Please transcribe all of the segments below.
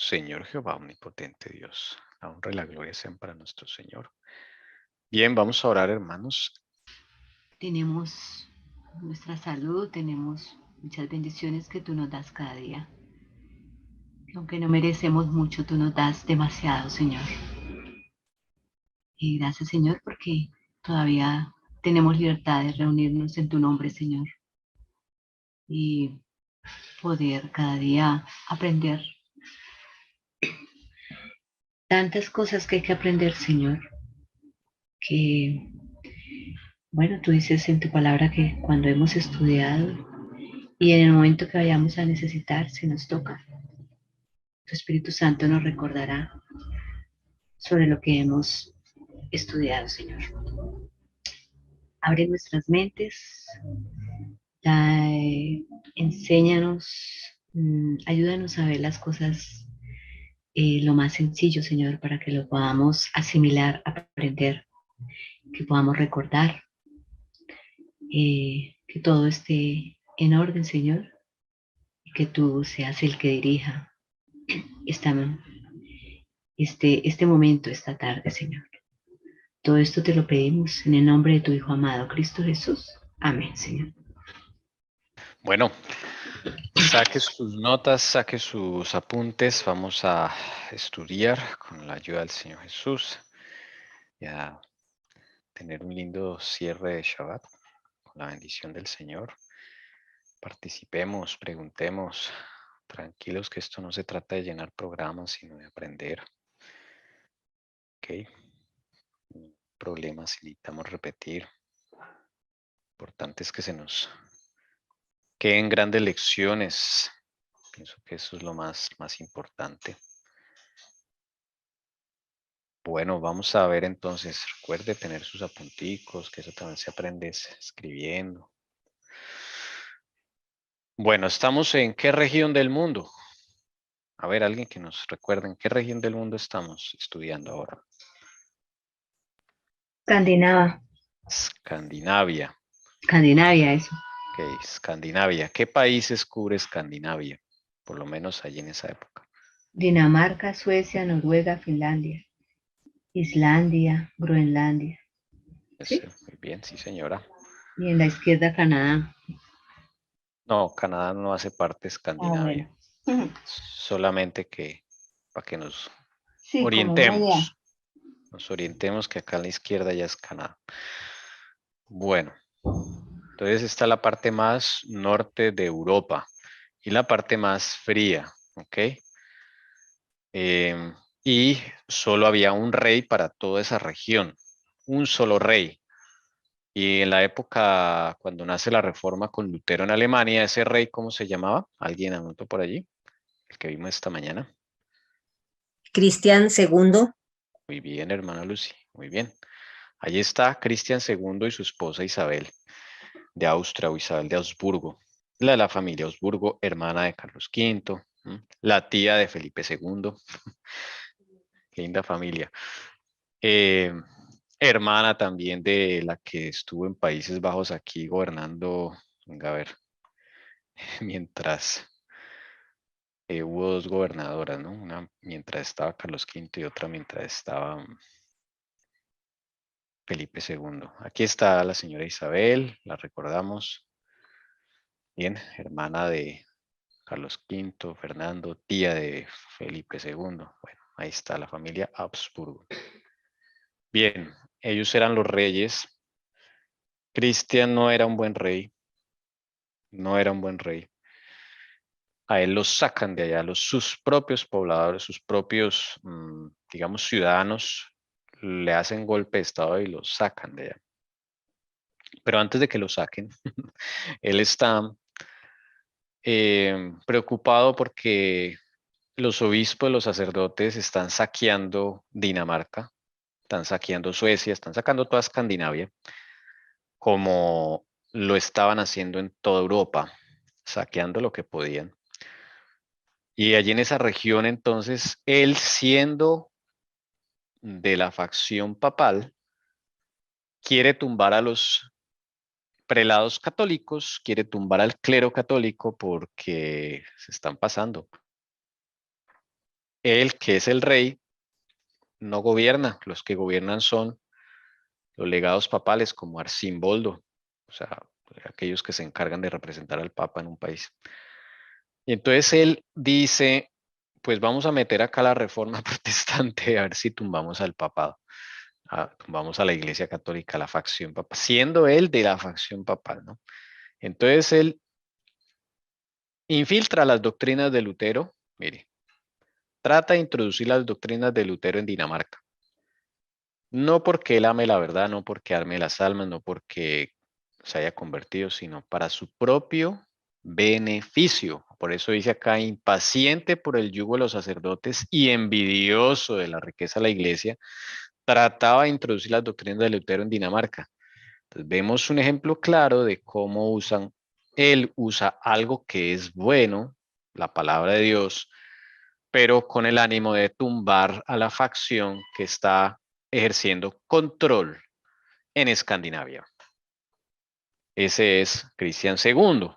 Señor Jehová omnipotente Dios. La honra y la gloria sean para nuestro Señor. Bien, vamos a orar, hermanos. Tenemos nuestra salud, tenemos muchas bendiciones que tú nos das cada día. Aunque no merecemos mucho, tú nos das demasiado, Señor. Y gracias, Señor, porque todavía tenemos libertad de reunirnos en tu nombre, Señor. Y poder cada día aprender tantas cosas que hay que aprender, Señor. Que, bueno, tú dices en tu palabra que cuando hemos estudiado y en el momento que vayamos a necesitar, se nos toca. Tu Espíritu Santo nos recordará sobre lo que hemos estudiado, Señor. Abre nuestras mentes, enséñanos, ayúdanos a ver las cosas lo más sencillo, Señor, para que lo podamos asimilar, aprender, que podamos recordar, que todo esté en orden, Señor, y que tú seas el que dirija esta, este momento, esta tarde, Señor. Todo esto te lo pedimos en el nombre de tu Hijo amado, Cristo Jesús. Amén, Señor. Bueno, saque sus notas, saque sus apuntes. Vamos a estudiar con la ayuda del Señor Jesús y a tener un lindo cierre de Shabbat con la bendición del Señor. Participemos, preguntemos, tranquilos que esto no se trata de llenar programas, sino de aprender. ¿Ok? No hay problema si necesitamos repetir. Lo importante es que se nos queden grandes lecciones. Pienso que eso es lo más importante. Bueno, vamos a ver entonces. Recuerde tener sus apunticos, que eso también se aprende escribiendo. Bueno, ¿estamos en qué región del mundo? A ver, alguien que nos recuerde en qué región del mundo estamos estudiando ahora. Escandinava, Escandinavia. Escandinavia, eso. Ok, Escandinavia. ¿Qué países cubre Escandinavia? Por lo menos allí en esa época. Dinamarca, Suecia, Noruega, Finlandia, Islandia, Groenlandia. ¿Sí? Muy bien, sí señora. Y en la izquierda, Canadá. No, Canadá no hace parte de Ah, Escandinavia. bueno. Ujú. Solamente que para que nos Sí, como una idea. orientemos. Nos orientemos que acá a la izquierda ya es Canadá. Bueno, entonces está la parte más norte de Europa y la parte más fría, ¿ok? Y solo había un rey para toda esa región, un solo rey. Y en la época cuando nace la reforma con Lutero en Alemania, ese rey, ¿cómo se llamaba? ¿Alguien anotó por allí? El que vimos esta mañana. Cristian II. Muy bien, hermana Lucy, muy bien. Allí está Cristian II y su esposa Isabel de Austria o Isabel de Augsburgo, la de la familia Augsburgo, hermana de Carlos V, la tía de Felipe II, linda familia. Eh, Hermana también de la que estuvo en Países Bajos aquí gobernando, venga a ver, mientras hubo dos gobernadoras, ¿no? Una mientras estaba Carlos V y otra mientras estaba Felipe II. Aquí está la señora Isabel, la recordamos. Bien, hermana de Carlos V, Fernando, tía de Felipe II. Bueno, ahí está la familia Habsburgo. Bien, ellos eran los reyes. Cristian no era un buen rey, no era un buen rey. A él los sacan de allá, sus propios pobladores, sus propios, digamos, ciudadanos, le hacen golpe de estado y los sacan de allá. Pero antes de que lo saquen, él está preocupado porque los obispos, los sacerdotes están saqueando Dinamarca, están saqueando Suecia, están sacando toda Escandinavia, como lo estaban haciendo en toda Europa, saqueando lo que podían. Y allí en esa región, entonces, él siendo de la facción papal, quiere tumbar a los prelados católicos, quiere tumbar al clero católico porque se están pasando. él, que es el rey, no gobierna. Los que gobiernan son los legados papales como Arcimboldo, o sea, aquellos que se encargan de representar al Papa en un país. Y entonces él dice, pues vamos a meter acá la reforma protestante a ver si tumbamos al papado, tumbamos a la Iglesia Católica, la facción papal, siendo él de la facción papal, ¿no? Entonces él infiltra las doctrinas de Lutero, mire, trata de introducir las doctrinas de Lutero en Dinamarca. No porque él ame la verdad, no porque arme las almas, no porque se haya convertido, sino para su propio beneficio. Por eso dice acá, impaciente por el yugo de los sacerdotes y envidioso de la riqueza de la iglesia, trataba de introducir las doctrinas de Lutero en Dinamarca. Entonces vemos un ejemplo claro de cómo él usa algo que es bueno, la palabra de Dios, pero con el ánimo de tumbar a la facción que está ejerciendo control en Escandinavia. Ese es Cristian II.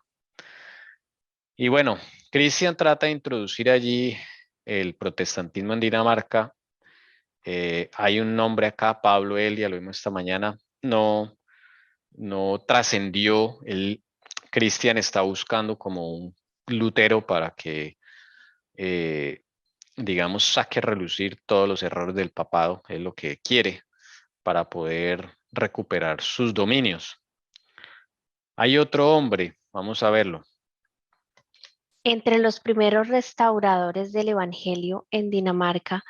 Y bueno, Cristian trata de introducir allí el protestantismo en Dinamarca. Hay un nombre acá, Pablo Elia, lo vimos esta mañana, no trascendió. Cristian está buscando como un Lutero para que, digamos, saque a relucir todos los errores del papado, es lo que quiere para poder recuperar sus dominios. Hay otro hombre, vamos a verlo. Entre los primeros restauradores del Evangelio en Dinamarca,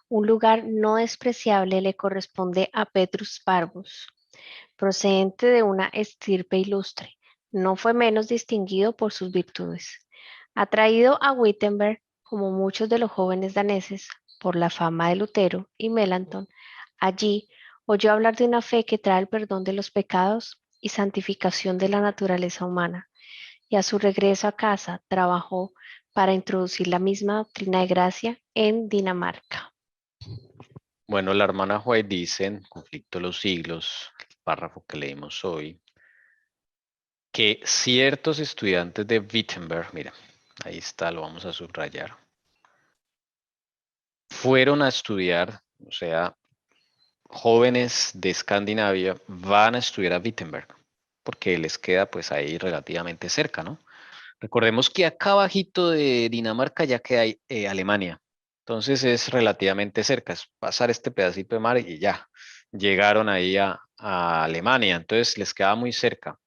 un lugar no despreciable le corresponde a Petrus Barbus, procedente de una estirpe ilustre. No fue menos distinguido por sus virtudes. Atraído a Wittenberg, como muchos de los jóvenes daneses, por la fama de Lutero y Melanchthon, allí oyó hablar de una fe que trae el perdón de los pecados y santificación de la naturaleza humana, y a su regreso a casa trabajó para introducir la misma doctrina de gracia en Dinamarca. Bueno, la hermana White dice en Conflicto de los Siglos, el párrafo que leímos hoy, que ciertos estudiantes de Wittenberg, mira, ahí está, lo vamos a subrayar, fueron a estudiar, o sea, jóvenes de Escandinavia van a estudiar a Wittenberg, porque les queda pues ahí relativamente cerca, ¿no? Recordemos que acá abajito de Dinamarca ya queda Alemania, entonces es relativamente cerca, es pasar este pedacito de mar y ya, llegaron ahí a Alemania, entonces les queda muy cerca.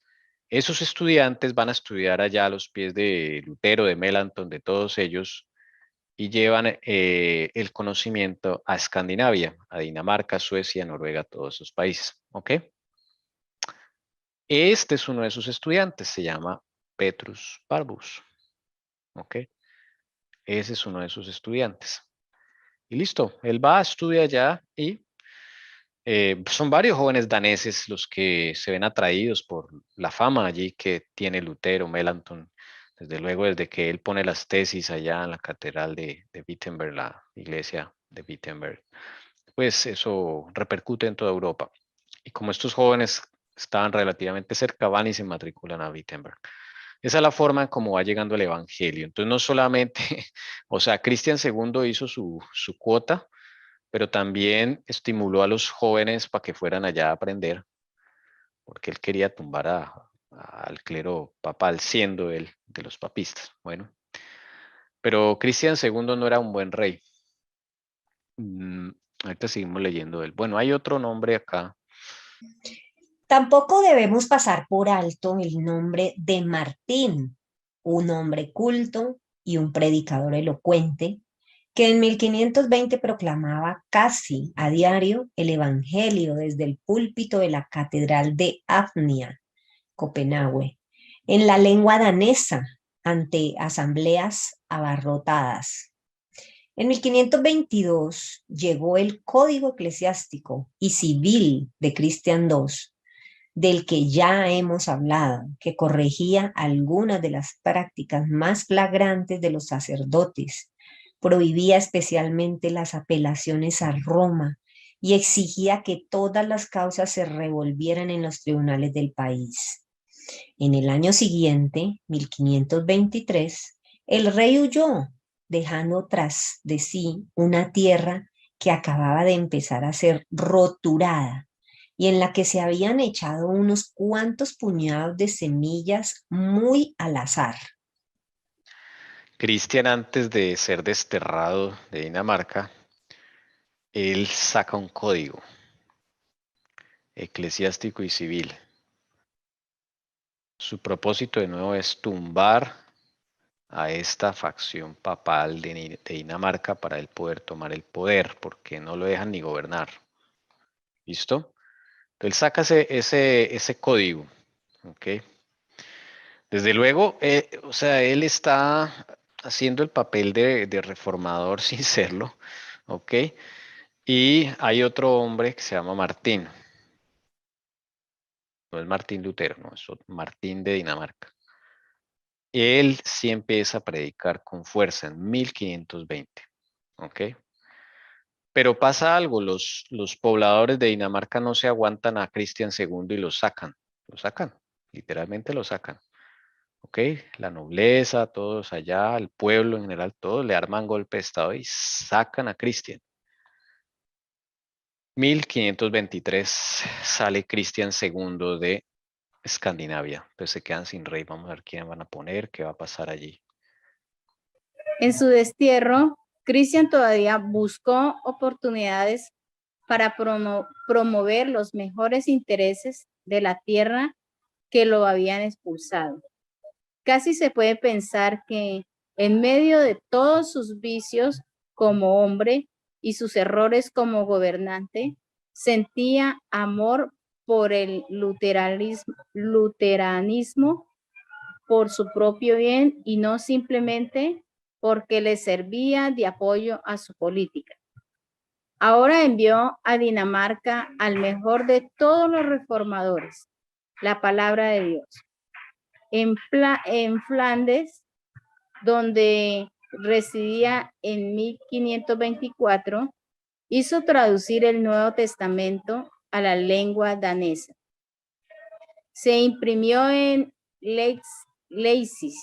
Esos estudiantes van a estudiar allá a los pies de Lutero, de Melanchthon, de todos ellos, y llevan el conocimiento a Escandinavia, a Dinamarca, Suecia, Noruega, todos esos países. ¿Ok? Este es uno de sus estudiantes, se llama Petrus Barbus. ¿Ok? Ese es uno de sus estudiantes. Y listo, él va a estudiar allá y son varios jóvenes daneses los que se ven atraídos por la fama allí que tiene Lutero, Melanchthon. Desde luego, desde que él pone las tesis allá en la catedral de Wittenberg, la iglesia de Wittenberg, pues eso repercute en toda Europa. Y como estos jóvenes estaban relativamente cerca, van y se matriculan a Wittenberg. Esa es la forma en cómo va llegando el Evangelio. Entonces, no solamente, o sea, Cristian II hizo su cuota, pero también estimuló a los jóvenes para que fueran allá a aprender, porque él quería tumbar al clero papal, siendo él de los papistas. Bueno, pero Cristian II no era un buen rey. Ahorita seguimos leyendo él. Bueno, hay otro nombre acá. Tampoco debemos pasar por alto el nombre de Martín, un hombre culto y un predicador elocuente, que en 1520 proclamaba casi a diario el Evangelio desde el púlpito de la Catedral de Hafnia, Copenhague, en la lengua danesa, ante asambleas abarrotadas. En 1522 llegó el Código Eclesiástico y Civil de Cristian II, del que ya hemos hablado, que corregía algunas de las prácticas más flagrantes de los sacerdotes, prohibía especialmente las apelaciones a Roma y exigía que todas las causas se revolvieran en los tribunales del país. En el año siguiente, 1523, el rey huyó dejando tras de sí una tierra que acababa de empezar a ser roturada y en la que se habían echado unos cuantos puñados de semillas muy al azar. Cristian, antes de ser desterrado de Dinamarca, él saca un código eclesiástico y civil. Su propósito de nuevo es tumbar a esta facción papal de Dinamarca para él poder tomar el poder, porque no lo dejan ni gobernar. ¿Listo? Entonces él saca ese código. ¿Ok? Desde luego, o sea, él está haciendo el papel de reformador sin serlo. ¿Ok? Y hay otro hombre que se llama Martín. No es Martín Lutero, no, es Martín de Dinamarca. Él sí empieza a predicar con fuerza en 1520. ¿Ok? Pero pasa algo, los pobladores de Dinamarca no se aguantan a Cristian II y lo sacan, literalmente lo sacan. ¿Ok? La nobleza, todos allá, el pueblo en general, todos le arman golpe de estado y sacan a Cristian. 1523 sale Cristian II de Escandinavia. Pues se quedan sin rey. Vamos a ver quién van a poner, qué va a pasar allí. En su destierro, Cristian todavía buscó oportunidades para promover los mejores intereses de la tierra que lo habían expulsado. Casi se puede pensar que en medio de todos sus vicios como hombre y sus errores como gobernante, sentía amor por el luteranismo por su propio bien y no simplemente porque le servía de apoyo a su política. Ahora envió a Dinamarca al mejor de todos los reformadores, la palabra de Dios. En Flandes, donde residía en 1524, hizo traducir el Nuevo Testamento a la lengua danesa. Se imprimió en Leipzig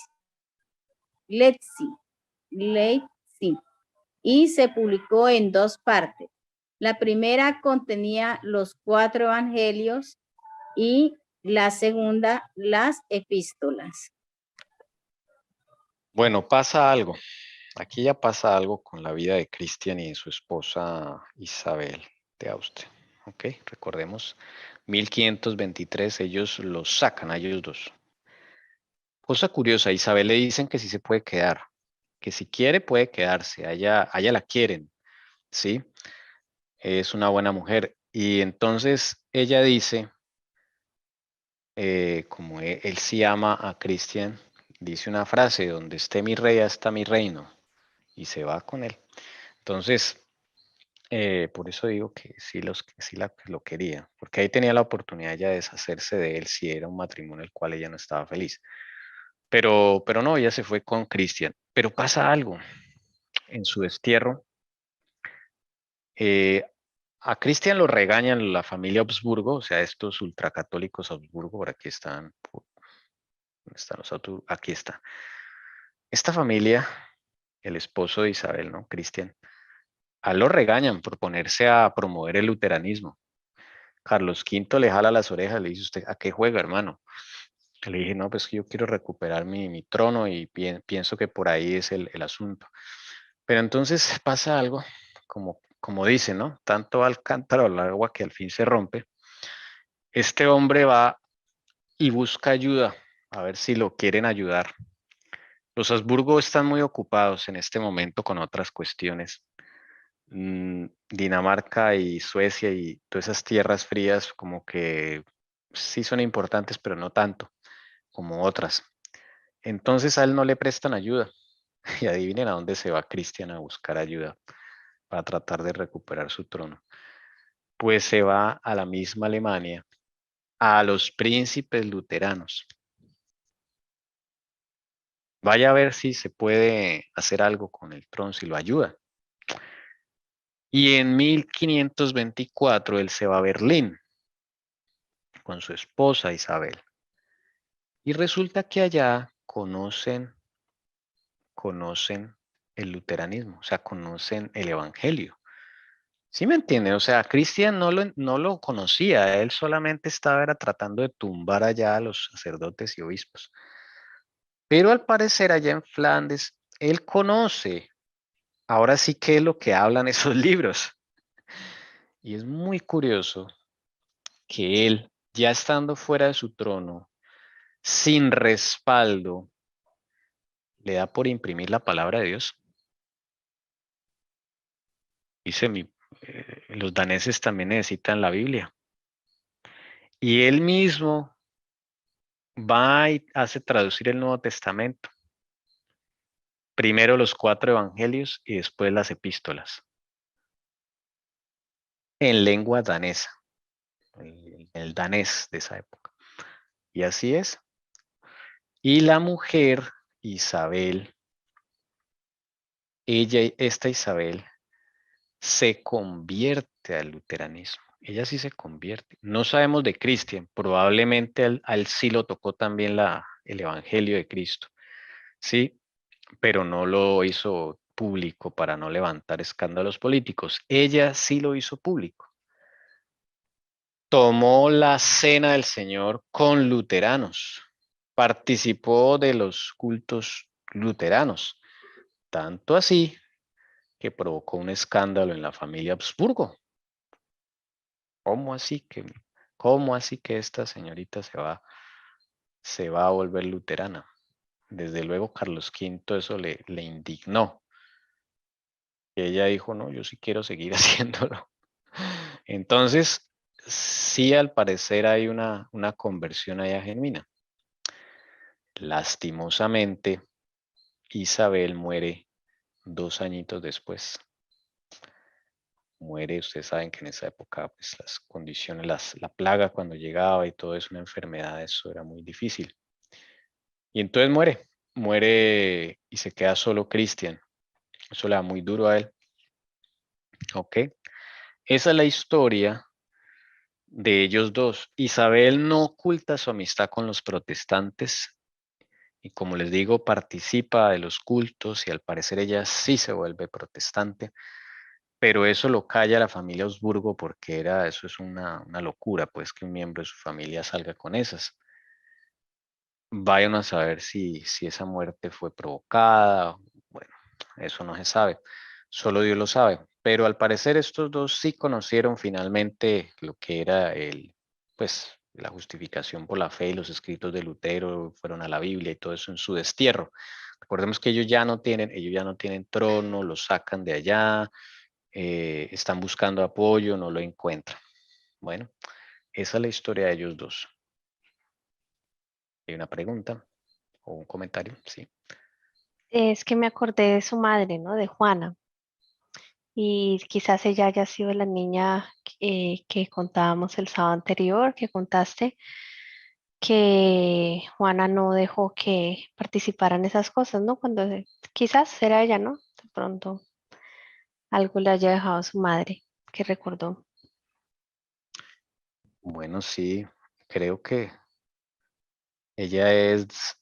y se publicó en dos partes. La primera contenía los 4 evangelios y la segunda las epístolas. Bueno, pasa algo. Aquí ya pasa algo con la vida de Cristian y de su esposa Isabel de Austria. ¿Ok? Recordemos, 1523 ellos los sacan a ellos dos. Cosa curiosa, a Isabel le dicen que sí se puede quedar, que si quiere puede quedarse, a ella la quieren, ¿sí? Es una buena mujer. Y entonces ella dice, como él sí ama a Cristian, dice una frase, donde esté mi rey, está mi reino, y se va con él. Entonces, por eso digo que sí, lo quería, porque ahí tenía la oportunidad ya de deshacerse de él si era un matrimonio el cual ella no estaba feliz. Pero no, ella se fue con Cristian. Pero pasa algo en su destierro. eh, a Cristian lo regañan la familia Habsburgo, o sea, estos ultracatólicos Habsburgo, por aquí están, ¿dónde están los autos? Aquí está. Esta familia, el esposo de Isabel, ¿no? Cristian, a él lo regañan por ponerse a promover el luteranismo. Carlos V le jala las orejas, le dice, ¿usted a qué juega, hermano? Le dije, no, pues que yo quiero recuperar mi trono y pienso que por ahí es el asunto. Pero entonces pasa algo, como dice, ¿no? Tanto al cántaro al agua que al fin se rompe. Este hombre va y busca ayuda, a ver si lo quieren ayudar. Los Habsburgo están muy ocupados en este momento con otras cuestiones. Dinamarca y Suecia y todas esas tierras frías como que sí son importantes, pero no tanto como otras. Entonces a él no le prestan ayuda. Y adivinen a dónde se va Cristian a buscar ayuda para tratar de recuperar su trono. Pues se va a la misma Alemania, a los príncipes luteranos. Vaya a ver si se puede hacer algo con el trono, si lo ayuda. Y en 1524 él se va a Berlín con su esposa Isabel. Y resulta que allá conocen el luteranismo, o sea, conocen el evangelio. ¿Sí me entiende? O sea, Cristian no lo conocía, él solamente estaba tratando de tumbar allá a los sacerdotes y obispos. Pero al parecer allá en Flandes, él conoce, ahora sí qué es lo que hablan esos libros. Y es muy curioso que él, ya estando fuera de su trono, sin respaldo, le da por imprimir la palabra de Dios. Dice, los daneses también necesitan la Biblia. Y él mismo va y hace traducir el Nuevo Testamento. Primero los 4 evangelios y después las epístolas. En lengua danesa. El danés de esa época. Y así es. Y la mujer, Isabel, esta Isabel, se convierte al luteranismo. Ella sí se convierte. No sabemos de Cristian, probablemente a él sí lo tocó también el Evangelio de Cristo, sí, pero no lo hizo público para no levantar escándalos políticos. Ella sí lo hizo público. Tomó la cena del Señor con luteranos, participó de los cultos luteranos, tanto así que provocó un escándalo en la familia Habsburgo. ¿Cómo así que esta señorita se va a volver luterana? Desde luego Carlos V eso le indignó. Y ella dijo, no, yo sí quiero seguir haciéndolo. Entonces, sí, al parecer hay una conversión allá genuina. Lastimosamente, Isabel muere 2 añitos después. Muere, ustedes saben que en esa época pues, las condiciones, la plaga cuando llegaba y todo eso, una enfermedad, eso era muy difícil. Y entonces muere y se queda solo Cristian. Eso le da muy duro a él. Ok, esa es la historia de ellos dos. Isabel no oculta su amistad con los protestantes y como les digo, participa de los cultos y al parecer ella sí se vuelve protestante. Pero eso lo calla la familia Habsburgo porque eso es una locura, pues que un miembro de su familia salga con esas. Vayan a saber si esa muerte fue provocada. Bueno, eso no se sabe. Solo Dios lo sabe. Pero al parecer estos dos sí conocieron finalmente lo que era pues, la justificación por la fe y los escritos de Lutero, fueron a la Biblia y todo eso en su destierro. Recordemos que ellos ya no tienen trono, los sacan de allá, están buscando apoyo, no lo encuentran. Bueno, esa es la historia de ellos dos. ¿Hay una pregunta o un comentario? Sí. Es que me acordé de su madre, ¿no? De Juana. Y quizás ella haya sido la niña que contábamos el sábado anterior, que contaste, que Juana no dejó que participaran esas cosas, ¿no? Quizás era ella, ¿no? De pronto algo le haya dejado a su madre, que recordó. Bueno, sí, creo que ella es,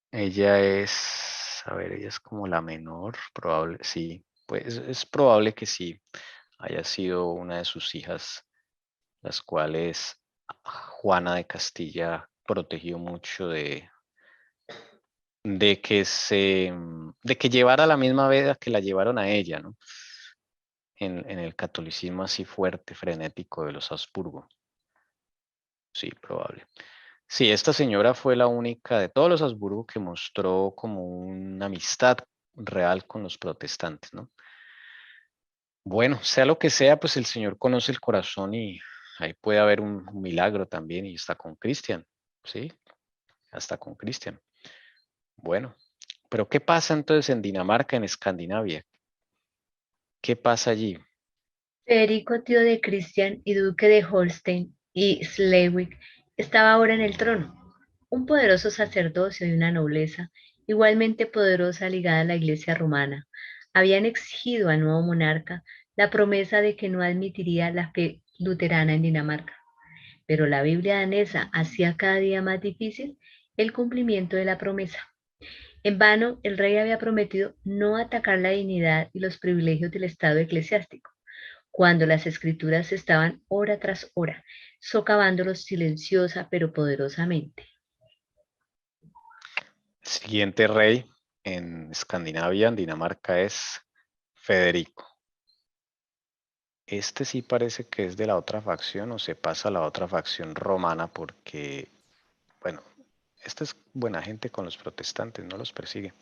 ella es como la menor, probable, sí, pues es probable que sí haya sido una de sus hijas, las cuales Juana de Castilla protegió mucho de que llevara la misma vida que la llevaron a ella, ¿no? En el catolicismo así fuerte, frenético de los Habsburgo. Sí, probable. Sí, esta señora fue la única de todos los Habsburgo que mostró como una amistad real con los protestantes, ¿no? Bueno, sea lo que sea, pues el Señor conoce el corazón y ahí puede haber un milagro también y está con Cristian, ¿sí? Hasta con Cristian. Bueno, pero ¿qué pasa entonces en Dinamarca, en Escandinavia? ¿Qué pasa allí? Federico, tío de Cristian y duque de Holstein y Schleswig, estaba ahora en el trono, un poderoso sacerdocio y una nobleza, igualmente poderosa ligada a la Iglesia romana. Habían exigido al nuevo monarca la promesa de que no admitiría la fe luterana en Dinamarca, pero la Biblia danesa hacía cada día más difícil el cumplimiento de la promesa. En vano, el rey había prometido no atacar la dignidad y los privilegios del Estado eclesiástico, cuando las escrituras estaban hora tras hora, socavándolos silenciosa pero poderosamente. El siguiente rey en Escandinavia, en Dinamarca, es Federico. Este sí parece que es de la otra facción o se pasa a la otra facción romana porque, bueno, este es buena gente con los protestantes, no los persigue.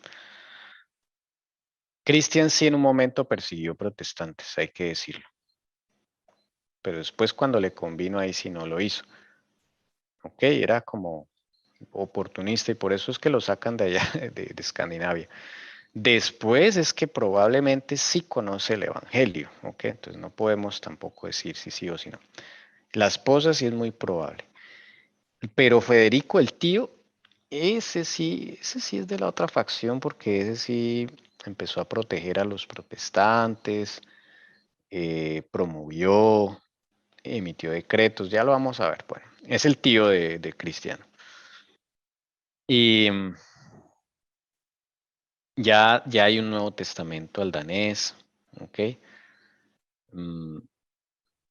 Cristian sí en un momento persiguió protestantes, hay que decirlo. Pero después cuando le convino ahí sí no lo hizo. Ok, era como oportunista y por eso es que lo sacan de allá, de Escandinavia. Después es que probablemente sí conoce el Evangelio, ¿ok? Entonces no podemos tampoco decir si sí o si no. La esposa sí es muy probable. Pero Federico, el tío, ese sí es de la otra facción porque ese sí empezó a proteger a los protestantes, promovió, emitió decretos, ya lo vamos a ver. Bueno, es el tío de Cristiano. Y ya hay un Nuevo Testamento al danés, ¿ok?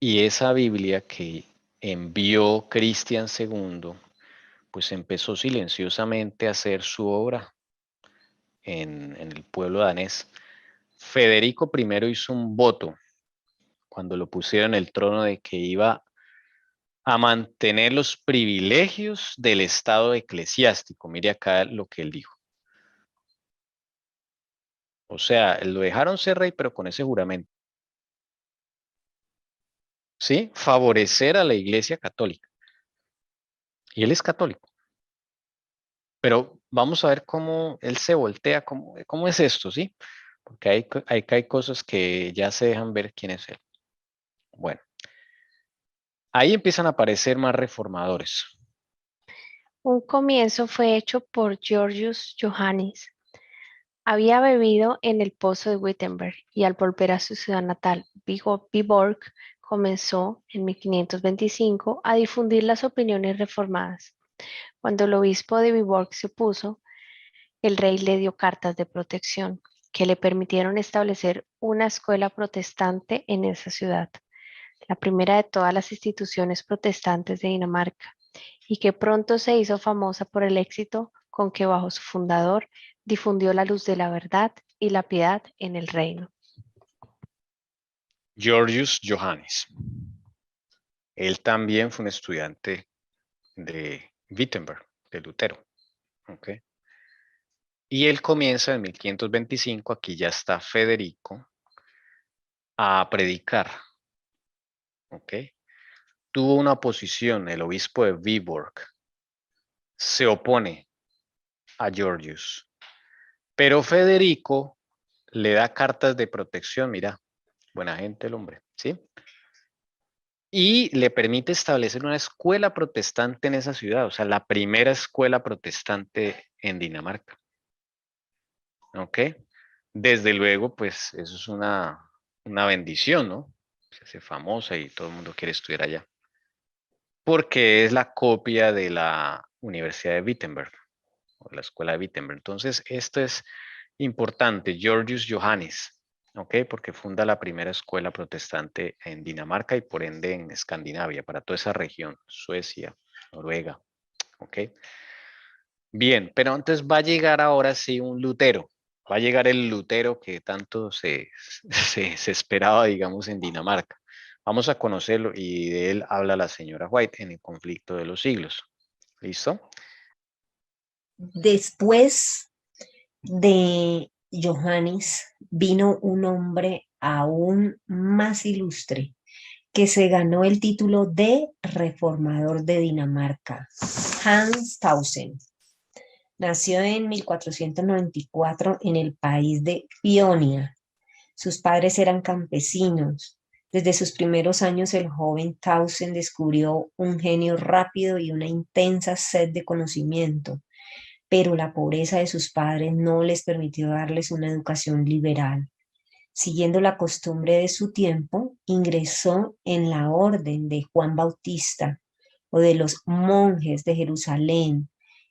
Y esa Biblia que envió Cristian II, pues empezó silenciosamente a hacer su obra en el pueblo danés. Federico I hizo un voto cuando lo pusieron en el trono de que iba a mantener los privilegios del Estado eclesiástico. Mire acá lo que él dijo. O sea, lo dejaron ser rey, pero con ese juramento. ¿Sí? Favorecer a la Iglesia Católica. Y él es católico. Pero vamos a ver cómo él se voltea, cómo es esto, ¿sí? Porque hay cosas que ya se dejan ver quién es él. Bueno, ahí empiezan a aparecer más reformadores. Un comienzo fue hecho por Georgius Johannes. Había bebido en el pozo de Wittenberg y al volver a su ciudad natal, Viborg, comenzó en 1525 a difundir las opiniones reformadas. Cuando el obispo de Viborg se opuso, el rey le dio cartas de protección que le permitieron establecer una escuela protestante en esa ciudad, la primera de todas las instituciones protestantes de Dinamarca, y que pronto se hizo famosa por el éxito con que bajo su fundador difundió la luz de la verdad y la piedad en el reino. Georgius Johannes. Él también fue un estudiante de Wittenberg, de Lutero. ¿Okay? Y él comienza en 1525, aquí ya está Federico, a predicar. ¿Ok? Tuvo una oposición, el obispo de Viborg se opone a Georgius, pero Federico le da cartas de protección, mira, buena gente el hombre, ¿sí? Y le permite establecer una escuela protestante en esa ciudad, o sea, la primera escuela protestante en Dinamarca. ¿Ok? Desde luego, pues eso es una bendición, ¿no? Se hace famosa y todo el mundo quiere estudiar allá. Porque es la copia de la Universidad de Wittenberg, o la Escuela de Wittenberg. Entonces, esto es importante, Georgius Johannes, ¿ok? Porque funda la primera escuela protestante en Dinamarca y por ende en Escandinavia, para toda esa región, Suecia, Noruega, ¿ok? Bien, pero antes va a llegar ahora sí un Lutero. Va a llegar el Lutero que tanto se esperaba, digamos, en Dinamarca. Vamos a conocerlo y de él habla la señora White en el conflicto de los siglos. ¿Listo? Después de Johannes vino un hombre aún más ilustre que se ganó el título de reformador de Dinamarca, Hans Tausen. Nació en 1494 en el país de Pionia. Sus padres eran campesinos. Desde sus primeros años el joven Tausen descubrió un genio rápido y una intensa sed de conocimiento, pero la pobreza de sus padres no les permitió darles una educación liberal. Siguiendo la costumbre de su tiempo, ingresó en la orden de Juan Bautista o de los monjes de Jerusalén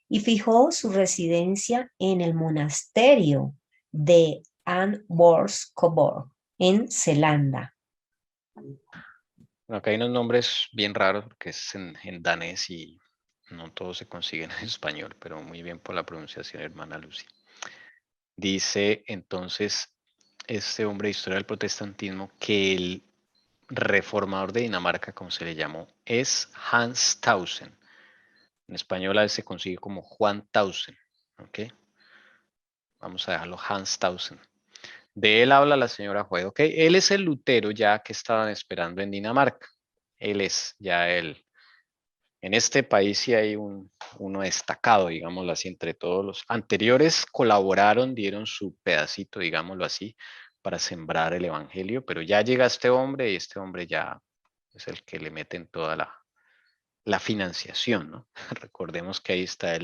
y fijó su residencia en el monasterio de Anborskobor, en Zelanda. Bueno, acá hay unos nombres bien raros porque es en danés y no todos se consiguen en español, pero muy bien por la pronunciación, hermana Lucy. Dice entonces este hombre de historia del protestantismo que el reformador de Dinamarca, como se le llamó, es Hans Tausen. En español a veces se consigue como Juan Tausen. ¿Ok? Vamos a dejarlo Hans Tausen. De él habla la señora Juez. ¿Ok? Él es el Lutero ya que estaban esperando en Dinamarca. Él es ya él. En este país sí hay uno destacado, digámoslo así, entre todos los anteriores colaboraron, dieron su pedacito, digámoslo así, para sembrar el evangelio, pero ya llega este hombre y este hombre ya es el que le meten toda la financiación, ¿no? Recordemos que ahí está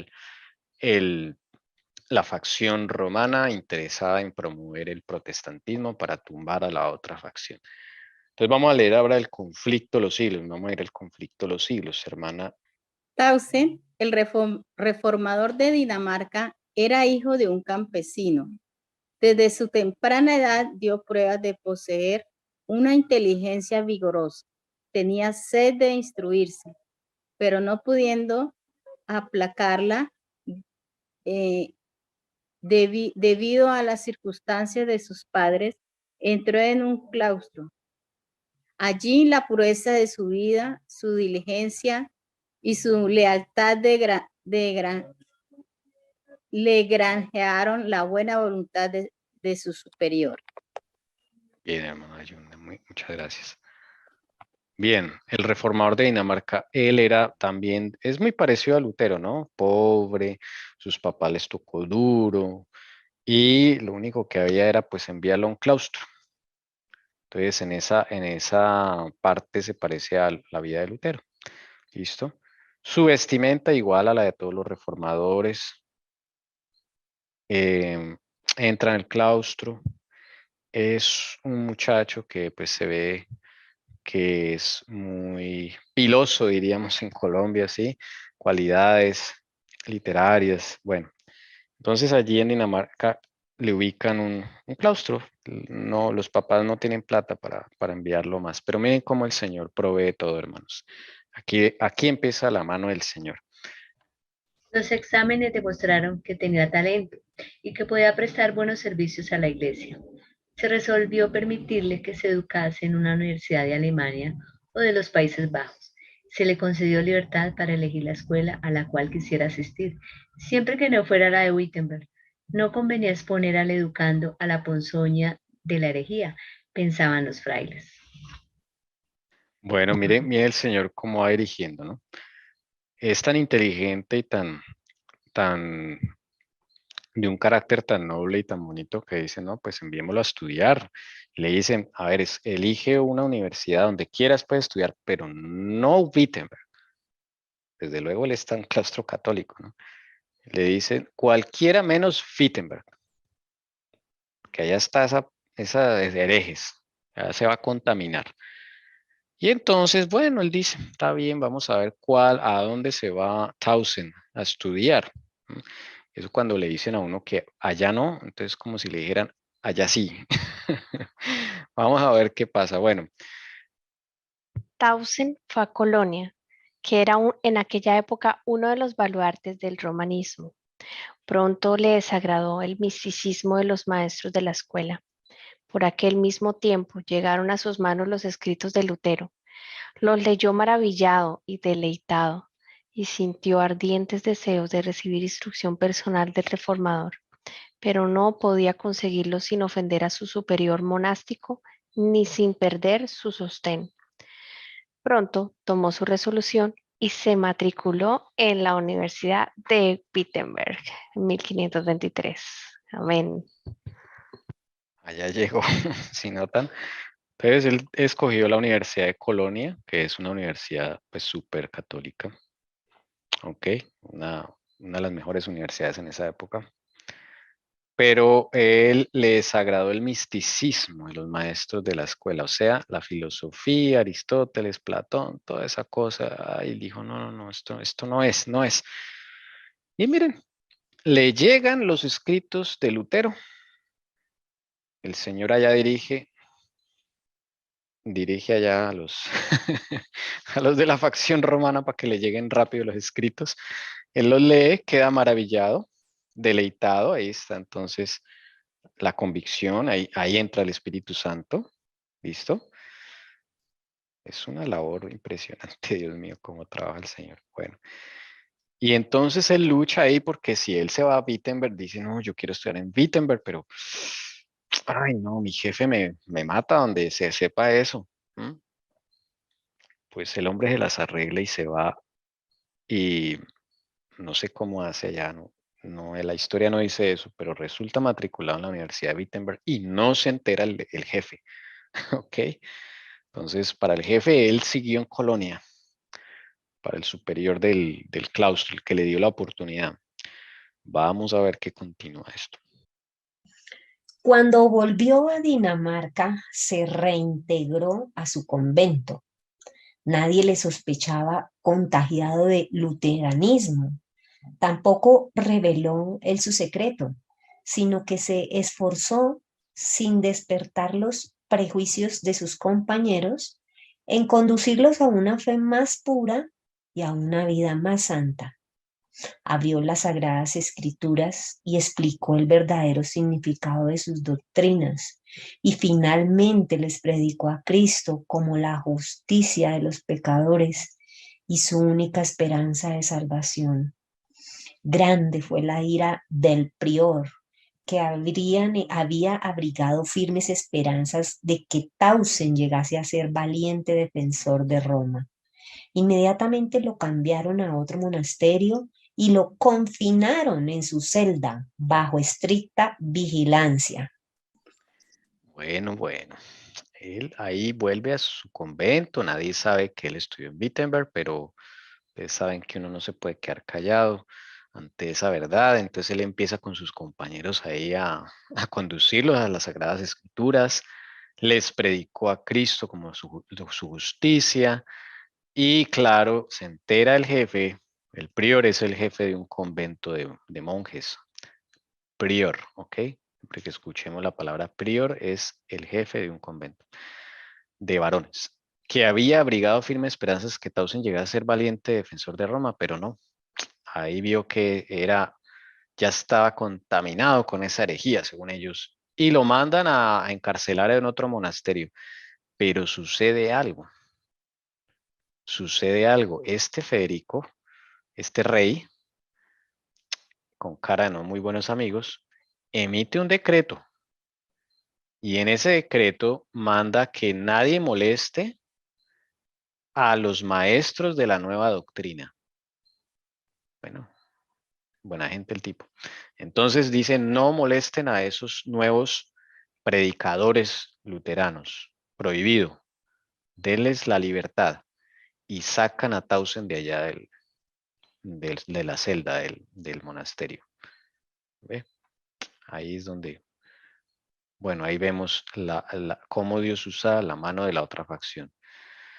la facción romana interesada en promover el protestantismo para tumbar a la otra facción. Entonces vamos a leer ahora el conflicto de los siglos, vamos a ir al conflicto de los siglos, hermana. Tausen, el reformador de Dinamarca, era hijo de un campesino. Desde su temprana edad dio pruebas de poseer una inteligencia vigorosa. Tenía sed de instruirse, pero no pudiendo aplacarla debido a las circunstancias de sus padres, entró en un claustro. Allí la pureza de su vida, su diligencia y su lealtad le granjearon la buena voluntad de su superior. Bien, hermano Ayunda, muchas gracias. Bien, el reformador de Dinamarca, él era también, es muy parecido a Lutero, ¿no? Pobre, sus papás les tocó duro y lo único que había era pues enviarlo a un claustro. Entonces en esa parte se parece a la vida de Lutero. ¿Listo? Su vestimenta igual a la de todos los reformadores. Entra en el claustro. Es un muchacho que pues se ve que es muy piloso, diríamos en Colombia, ¿sí? Cualidades literarias. Bueno, entonces allí en Dinamarca le ubican un claustro. No, los papás no tienen plata para enviarlo más. Pero miren cómo el Señor provee todo, hermanos. Aquí empieza la mano del Señor. Los exámenes demostraron que tenía talento y que podía prestar buenos servicios a la iglesia. Se resolvió permitirle que se educase en una universidad de Alemania o de los Países Bajos. Se le concedió libertad para elegir la escuela a la cual quisiera asistir, siempre que no fuera la de Wittenberg. No convenía exponer al educando a la ponzoña de la herejía, pensaban los frailes. Bueno, miren el Señor cómo va dirigiendo, ¿no? Es tan inteligente y tan de un carácter tan noble y tan bonito que dicen, no, pues enviémoslo a estudiar. Le dicen, a ver, elige una universidad donde quieras puedes estudiar, pero no Wittenberg. Desde luego él está en claustro católico, ¿no? Le dicen cualquiera menos Wittenberg, que allá está esa de herejes, ya se va a contaminar. Y entonces, bueno, él dice, está bien, vamos a ver a dónde se va Tausen a estudiar. Eso cuando le dicen a uno que allá no, entonces como si le dijeran allá sí. Vamos a ver qué pasa. Bueno, Tausen fue a Colonia, que era en aquella época uno de los baluartes del romanismo. Pronto le desagradó el misticismo de los maestros de la escuela. Por aquel mismo tiempo llegaron a sus manos los escritos de Lutero. Los leyó maravillado y deleitado, y sintió ardientes deseos de recibir instrucción personal del reformador, pero no podía conseguirlo sin ofender a su superior monástico ni sin perder su sostén. Pronto tomó su resolución y se matriculó en la Universidad de Wittenberg en 1523. Amén. allá llegó, si notan. Entonces él escogió la Universidad de Colonia, que es una universidad pues súper católica. Ok, una de las mejores universidades en esa época. Pero él le desagradó el misticismo de los maestros de la escuela, o sea, la filosofía, Aristóteles, Platón, toda esa cosa. Y dijo, no, esto no es. Y miren, le llegan los escritos de Lutero. El señor allá dirige allá a los, a los de la facción romana para que le lleguen rápido los escritos. Él los lee, queda maravillado, deleitado, ahí está entonces la convicción, ahí entra el Espíritu Santo, ¿listo? Es una labor impresionante, Dios mío, cómo trabaja el Señor. Bueno, y entonces él lucha ahí porque si él se va a Wittenberg, dice, no, yo quiero estudiar en Wittenberg, pero, ay, no, mi jefe me mata donde se sepa eso. ¿M? Pues el hombre se las arregla y se va y no sé cómo hace allá, no, no, la historia no dice eso, pero resulta matriculado en la Universidad de Wittenberg y no se entera el jefe, ¿ok? Entonces, para el jefe, él siguió en Colonia, para el superior del claustro, el que le dio la oportunidad. Vamos a ver qué continúa esto. Cuando volvió a Dinamarca, se reintegró a su convento. Nadie le sospechaba contagiado de luteranismo. Tampoco reveló él su secreto, sino que se esforzó, sin despertar los prejuicios de sus compañeros, en conducirlos a una fe más pura y a una vida más santa. Abrió las sagradas escrituras y explicó el verdadero significado de sus doctrinas y finalmente les predicó a Cristo como la justicia de los pecadores y su única esperanza de salvación. Grande fue la ira del prior, que había abrigado firmes esperanzas de que Tausen llegase a ser valiente defensor de Roma. Inmediatamente lo cambiaron a otro monasterio y lo confinaron en su celda bajo estricta vigilancia. Bueno, bueno. Él ahí vuelve a su convento. Nadie sabe que él estudió en Wittenberg, pero ustedes saben que uno no se puede quedar callado ante esa verdad. Entonces él empieza con sus compañeros ahí a conducirlos a las Sagradas Escrituras. Les predicó a Cristo como su justicia. Y claro, se entera el jefe, el prior es el jefe de un convento de monjes. Prior, ¿ok? Siempre que escuchemos la palabra prior es el jefe de un convento de varones, que había abrigado firmes esperanzas que Tausen llegara a ser valiente defensor de Roma, pero no. Ahí vio que ya estaba contaminado con esa herejía, según ellos, y lo mandan a encarcelar en otro monasterio. Pero sucede algo. Este Federico, este rey, con cara de no muy buenos amigos, emite un decreto y en ese decreto manda que nadie moleste a los maestros de la nueva doctrina. Bueno, buena gente el tipo. Entonces dice, no molesten a esos nuevos predicadores luteranos. Prohibido. Denles la libertad. Y sacan a Tausen de allá de la celda del monasterio. ¿Ve? Ahí es donde, bueno, ahí vemos cómo Dios usa la mano de la otra facción.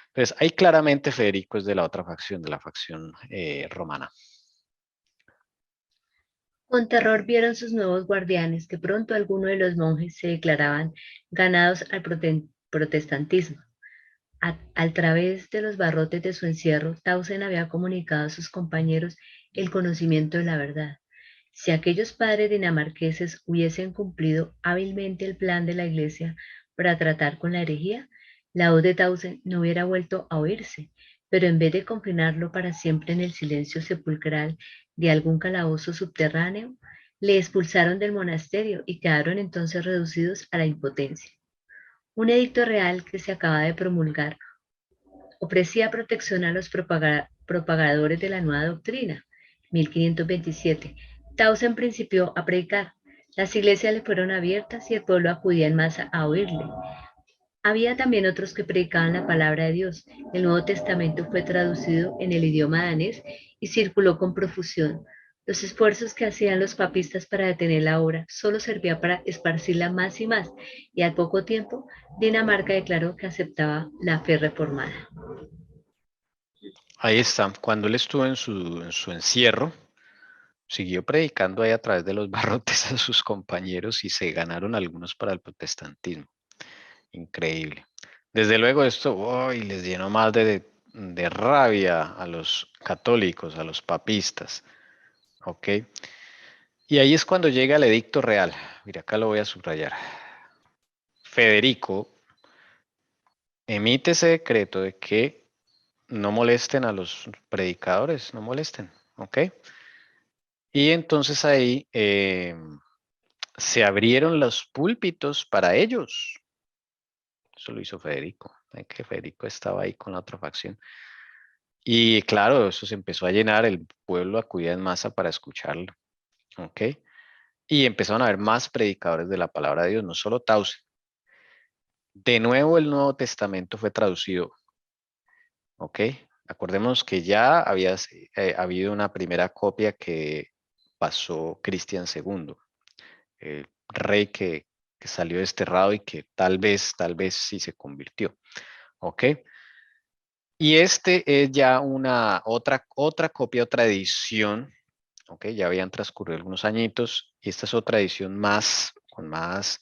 Entonces, ahí claramente Federico es de la otra facción, de la facción romana. Con terror vieron sus nuevos guardianes que pronto algunos de los monjes se declaraban ganados al protestantismo. Al través de los barrotes de su encierro, Tausen había comunicado a sus compañeros el conocimiento de la verdad. Si aquellos padres dinamarqueses hubiesen cumplido hábilmente el plan de la Iglesia para tratar con la herejía, la voz de Tausen no hubiera vuelto a oírse, pero en vez de confinarlo para siempre en el silencio sepulcral de algún calabozo subterráneo, le expulsaron del monasterio y quedaron entonces reducidos a la impotencia. Un edicto real que se acaba de promulgar ofrecía protección a los propagadores de la nueva doctrina. 1527. Tausen principió a predicar. Las iglesias le fueron abiertas y el pueblo acudía en masa a oírle. Había también otros que predicaban la palabra de Dios. El Nuevo Testamento fue traducido en el idioma danés y circuló con profusión. Los esfuerzos que hacían los papistas para detener la obra solo servían para esparcirla más y más, y al poco tiempo Dinamarca declaró que aceptaba la fe reformada. Ahí está. Cuando él estuvo en su encierro, siguió predicando ahí a través de los barrotes a sus compañeros y se ganaron algunos para el protestantismo. Increíble. Desde luego esto les llenó más de rabia a los católicos, a los papistas. ¿Ok? Y ahí es cuando llega el edicto real. Mira, acá lo voy a subrayar. Federico emite ese decreto de que no molesten a los predicadores, no molesten. ¿Ok? Y entonces ahí se abrieron los púlpitos para ellos. Eso lo hizo Federico, que Federico estaba ahí con la otra facción. Y claro, eso se empezó a llenar, el pueblo acudía en masa para escucharlo. ¿Ok? Y empezaron a haber más predicadores de la palabra de Dios, no solo Tausen. De nuevo el Nuevo Testamento fue traducido. ¿Ok? Acordemos que ya había habido una primera copia que pasó Cristian II, el rey que salió desterrado y que tal vez sí se convirtió. ¿Ok? Y este es ya una otra copia, otra edición. ¿Ok? Ya habían transcurrido algunos añitos y esta es otra edición más, con más,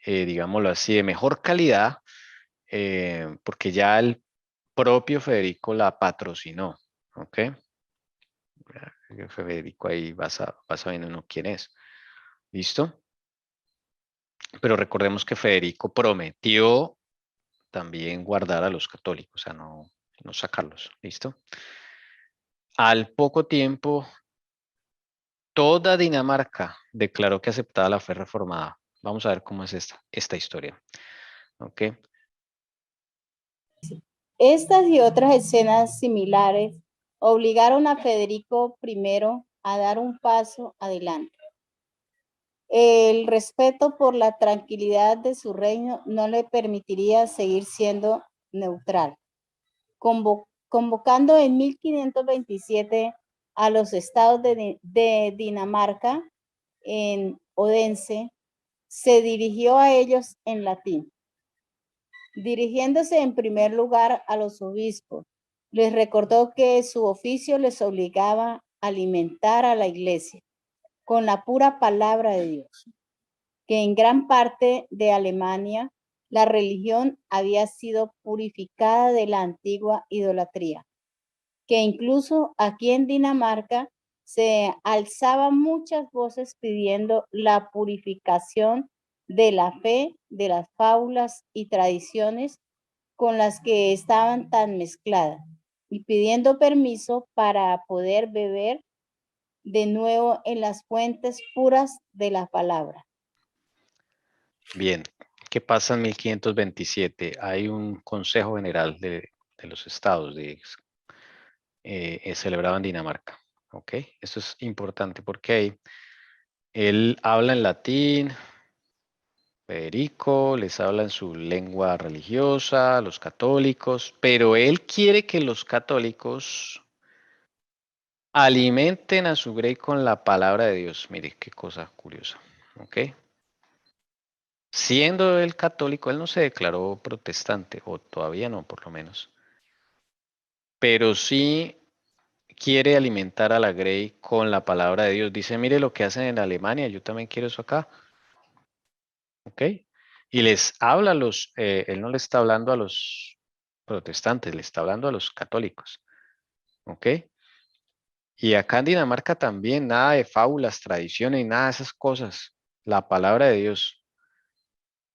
digámoslo así, de mejor calidad, porque ya el propio Federico la patrocinó. ¿Ok? Federico ahí vas sabiendo uno quién es. ¿Listo? Pero recordemos que Federico prometió también guardar a los católicos, o sea, no sacarlos. ¿Listo? Al poco tiempo, toda Dinamarca declaró que aceptaba la fe reformada. Vamos a ver cómo es esta historia. ¿Ok? Estas y otras escenas similares obligaron a Federico I a dar un paso adelante. El respeto por la tranquilidad de su reino no le permitiría seguir siendo neutral. Convocando en 1527 a los estados de Dinamarca en Odense, se dirigió a ellos en latín. Dirigiéndose en primer lugar a los obispos, les recordó que su oficio les obligaba a alimentar a la iglesia con la pura palabra de Dios, que en gran parte de Alemania la religión había sido purificada de la antigua idolatría, que incluso aquí en Dinamarca se alzaban muchas voces pidiendo la purificación de la fe, de las fábulas y tradiciones con las que estaban tan mezcladas y pidiendo permiso para poder beber de nuevo en las fuentes puras de la palabra. Bien, ¿qué pasa en 1527? Hay un Consejo General de los Estados celebrado en Dinamarca. ¿Ok? Esto es importante porque ahí él habla en latín, Federico les habla en su lengua religiosa, los católicos, pero él quiere que los católicos alimenten a su grey con la palabra de Dios. Mire, qué cosa curiosa. ¿Ok? Siendo él católico, él no se declaró protestante, o todavía no, por lo menos. Pero sí quiere alimentar a la grey con la palabra de Dios. Dice, mire lo que hacen en Alemania, yo también quiero eso acá. ¿Ok? Y les habla él no le está hablando a los protestantes, le está hablando a los católicos. ¿Ok? Y acá en Dinamarca también, nada de fábulas, tradiciones, nada de esas cosas. La palabra de Dios.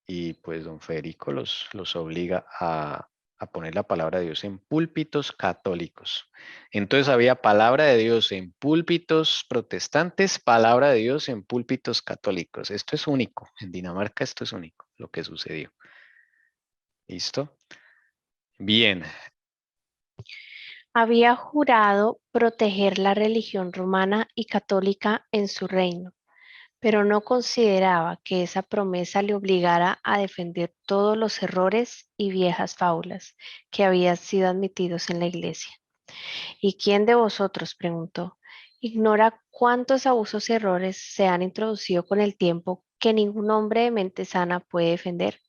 Y pues don Federico los obliga a poner la palabra de Dios en púlpitos católicos. Entonces había palabra de Dios en púlpitos protestantes, palabra de Dios en púlpitos católicos. Esto es único. En Dinamarca esto es único, lo que sucedió. ¿Listo? Bien. Había jurado proteger la religión romana y católica en su reino, pero no consideraba que esa promesa le obligara a defender todos los errores y viejas fábulas que habían sido admitidos en la iglesia. ¿Y quién de vosotros, preguntó, ignora cuántos abusos y errores se han introducido con el tiempo que ningún hombre de mente sana puede defender?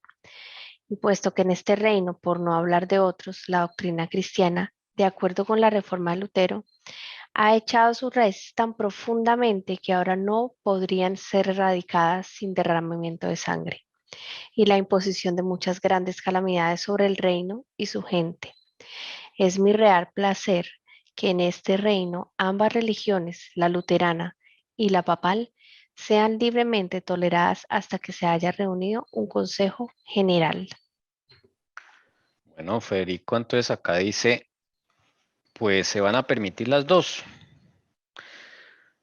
Y puesto que en este reino, por no hablar de otros, la doctrina cristiana, de acuerdo con la reforma de Lutero, Ha echado sus raíces tan profundamente que ahora no podrían ser erradicadas sin derramamiento de sangre y la imposición de muchas grandes calamidades sobre el reino y su gente. Es mi real placer que en este reino ambas religiones, la luterana y la papal, sean libremente toleradas hasta que se haya reunido un consejo general. Bueno, Federico, entonces acá dice, pues se van a permitir las dos.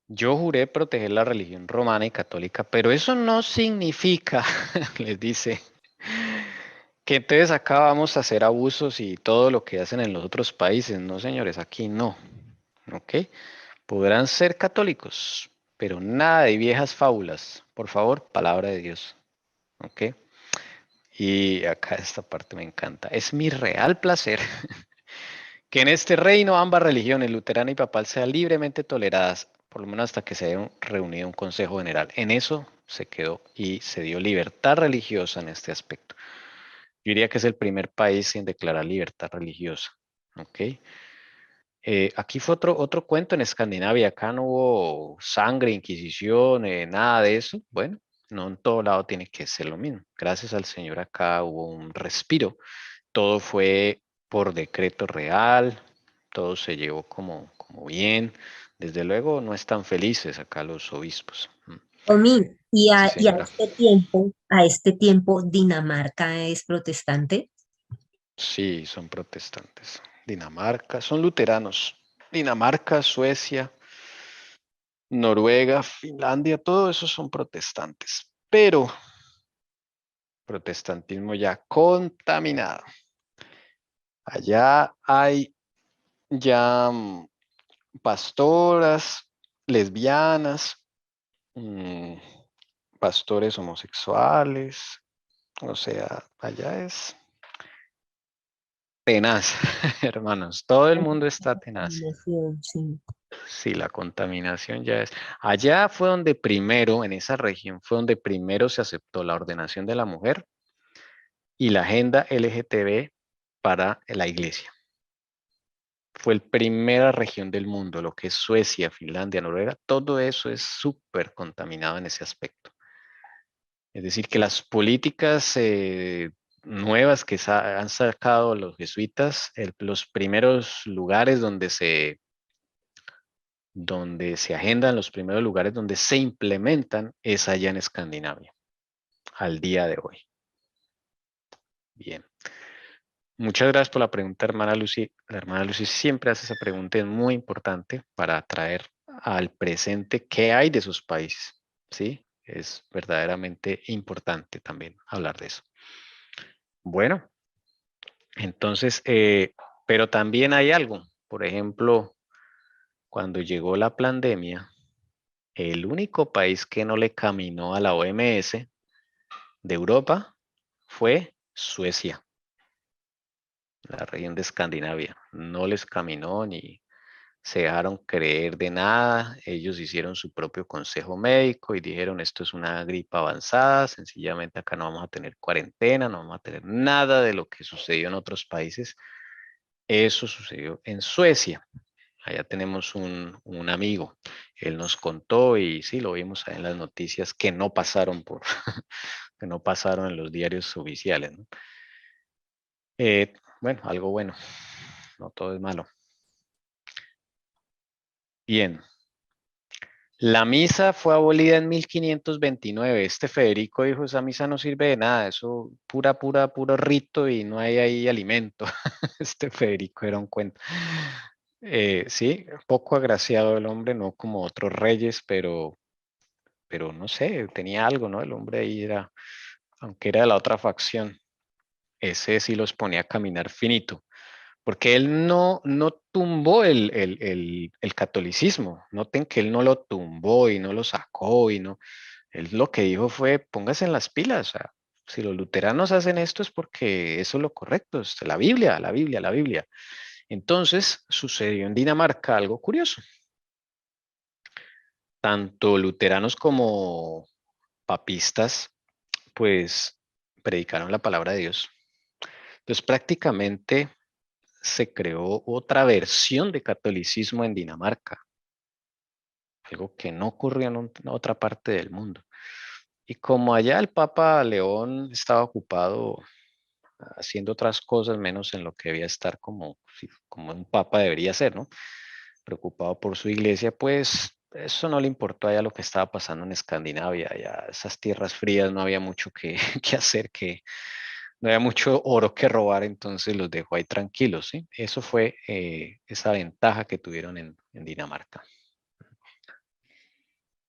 Yo juré proteger la religión romana y católica, pero eso no significa, les dice, que entonces acá vamos a hacer abusos y todo lo que hacen en los otros países. No, señores, aquí no. ¿Ok? Podrán ser católicos, pero nada de viejas fábulas. Por favor, palabra de Dios. ¿Ok? Y acá esta parte me encanta. Es mi real placer que en este reino ambas religiones, luterana y papal, sean libremente toleradas, por lo menos hasta que se haya reunido un consejo general. En eso se quedó y se dio libertad religiosa en este aspecto. Yo diría que es el primer país en declarar libertad religiosa. ¿Ok? Aquí fue otro cuento en Escandinavia. Acá no hubo sangre, inquisición, nada de eso. Bueno, no en todo lado tiene que ser lo mismo. Gracias al Señor acá hubo un respiro. Todo fue por decreto real. Todo se llevó como bien. Desde luego no están felices acá los obispos. Omi, Sí, y señora. a este tiempo, ¿Dinamarca es protestante? Sí, son protestantes. Dinamarca, son luteranos. Dinamarca, Suecia, Noruega, Finlandia, todo eso son protestantes. Pero protestantismo ya contaminado. Allá hay ya pastoras, lesbianas, mm, pastores homosexuales. O sea, allá es tenaz, hermanos. Todo el mundo está tenaz. Nación, sí. Sí, la contaminación ya es. Allá fue donde primero, en esa región, fue donde primero se aceptó la ordenación de la mujer y la agenda LGTB para la iglesia. Fue la primera región del mundo, lo que es Suecia, Finlandia, Noruega, todo eso es súper contaminado en ese aspecto. Es decir, que las políticas nuevas que han sacado los jesuitas, los primeros lugares donde se agendan, los primeros lugares donde se implementan, es allá en Escandinavia, al día de hoy. Bien. Muchas gracias por la pregunta, hermana Lucy. La hermana Lucy siempre hace esa pregunta, es muy importante para traer al presente qué hay de sus países, ¿sí? Es verdaderamente importante también hablar de eso. Bueno, entonces, pero también hay algo. Por ejemplo, cuando llegó la pandemia, el único país que no le caminó a la OMS de Europa fue Suecia, la región de Escandinavia. No les caminó ni se dejaron creer de nada. Ellos hicieron su propio consejo médico y dijeron esto es una gripa avanzada, sencillamente acá no vamos a tener cuarentena, no vamos a tener nada de lo que sucedió en otros países. Eso sucedió en Suecia. Allá tenemos un amigo. Él nos contó y sí, lo vimos ahí en las noticias que no pasaron que no pasaron en los diarios oficiales, ¿no? Bueno, algo bueno. No todo es malo. Bien. La misa fue abolida en 1529. Este Federico dijo, esa misa no sirve de nada, eso puro rito y no hay ahí alimento. Este Federico era un cuento. Sí, poco agraciado el hombre, no como otros reyes, pero no sé, tenía algo, ¿no? El hombre ahí era, aunque era de la otra facción, ese sí los ponía a caminar finito, porque él no tumbó el catolicismo, noten que él no lo tumbó y no lo sacó y no, él lo que dijo fue, póngase en las pilas, o sea, si los luteranos hacen esto es porque eso es lo correcto, es la Biblia, la Biblia, la Biblia. Entonces sucedió en Dinamarca algo curioso. Tanto luteranos como papistas, pues predicaron la palabra de Dios. Entonces prácticamente se creó otra versión de catolicismo en Dinamarca, algo que no ocurrió en otra parte del mundo. Y como allá el Papa León estaba ocupado haciendo otras cosas menos en lo que debía estar como, como un papa debería ser, ¿no? Preocupado por su iglesia, pues eso no le importó allá lo que estaba pasando en Escandinavia, ya esas tierras frías no había mucho que, que hacer, que no había mucho oro que robar, entonces los dejó ahí tranquilos, ¿sí? Eso fue esa ventaja que tuvieron en Dinamarca.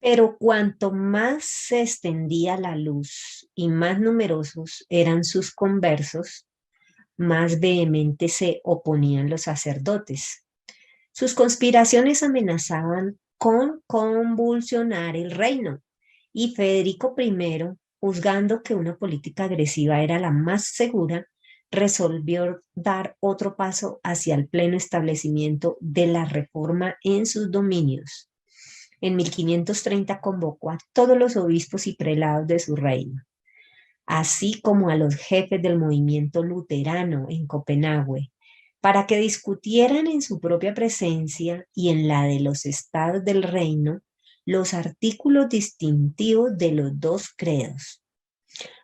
Pero cuanto más se extendía la luz y más numerosos eran sus conversos, más vehemente se oponían los sacerdotes. Sus conspiraciones amenazaban con convulsionar el reino y Federico I, juzgando que una política agresiva era la más segura, resolvió dar otro paso hacia el pleno establecimiento de la reforma en sus dominios. En 1530 convocó a todos los obispos y prelados de su reino, así como a los jefes del movimiento luterano en Copenhague, para que discutieran en su propia presencia y en la de los estados del reino los artículos distintivos de los dos credos.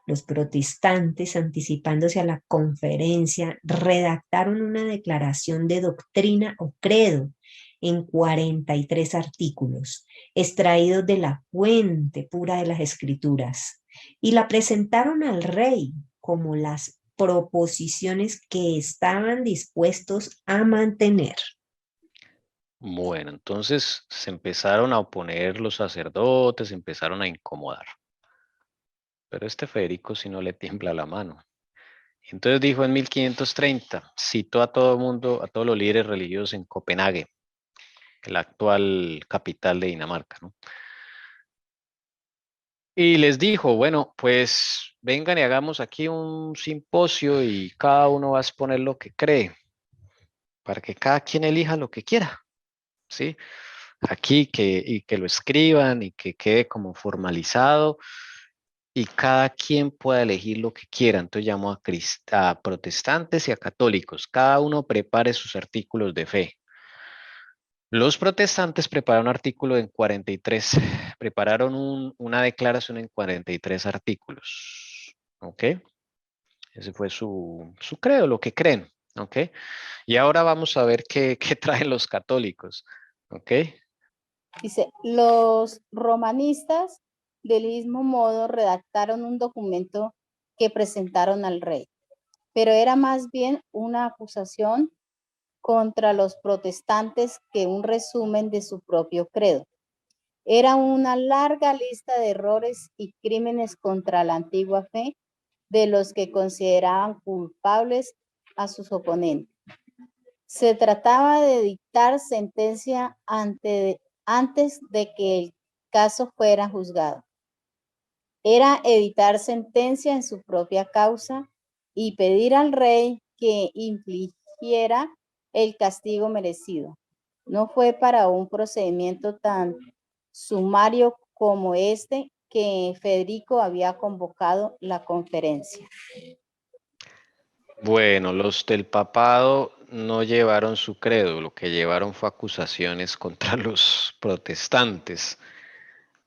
Los protestantes, anticipándose a la conferencia, redactaron una declaración de doctrina o credo en 43 artículos, extraídos de la fuente pura de las escrituras, y la presentaron al rey como las proposiciones que estaban dispuestos a mantener. Bueno, entonces se empezaron a oponer los sacerdotes, se empezaron a incomodar. Pero este Federico sí no le tiembla la mano. Entonces dijo en 1530, citó a todo el mundo, a todos los líderes religiosos en Copenhague, la actual capital de Dinamarca, ¿no? Y les dijo, bueno, pues vengan y hagamos aquí un simposio y cada uno va a exponer lo que cree, para que cada quien elija lo que quiera, ¿sí? Aquí y que lo escriban y que quede como formalizado y cada quien pueda elegir lo que quiera. Entonces llamó a protestantes y a católicos. Cada uno prepare sus artículos de fe. Los protestantes prepararon un artículo en 43, prepararon una declaración en 43 artículos. ¿Ok? Ese fue su credo, lo que creen. ¿Ok? Y ahora vamos a ver qué traen los católicos. ¿Ok? Dice, los romanistas del mismo modo redactaron un documento que presentaron al rey, pero era más bien una acusación contra los protestantes que un resumen de su propio credo. Era una larga lista de errores y crímenes contra la antigua fe de los que consideraban culpables a sus oponentes. Se trataba de dictar sentencia antes de que el caso fuera juzgado. Era evitar sentencia en su propia causa y pedir al rey que infligiera el castigo merecido. No fue para un procedimiento tan sumario como este que Federico había convocado la conferencia. Bueno, los del papado no llevaron su credo, lo que llevaron fue acusaciones contra los protestantes.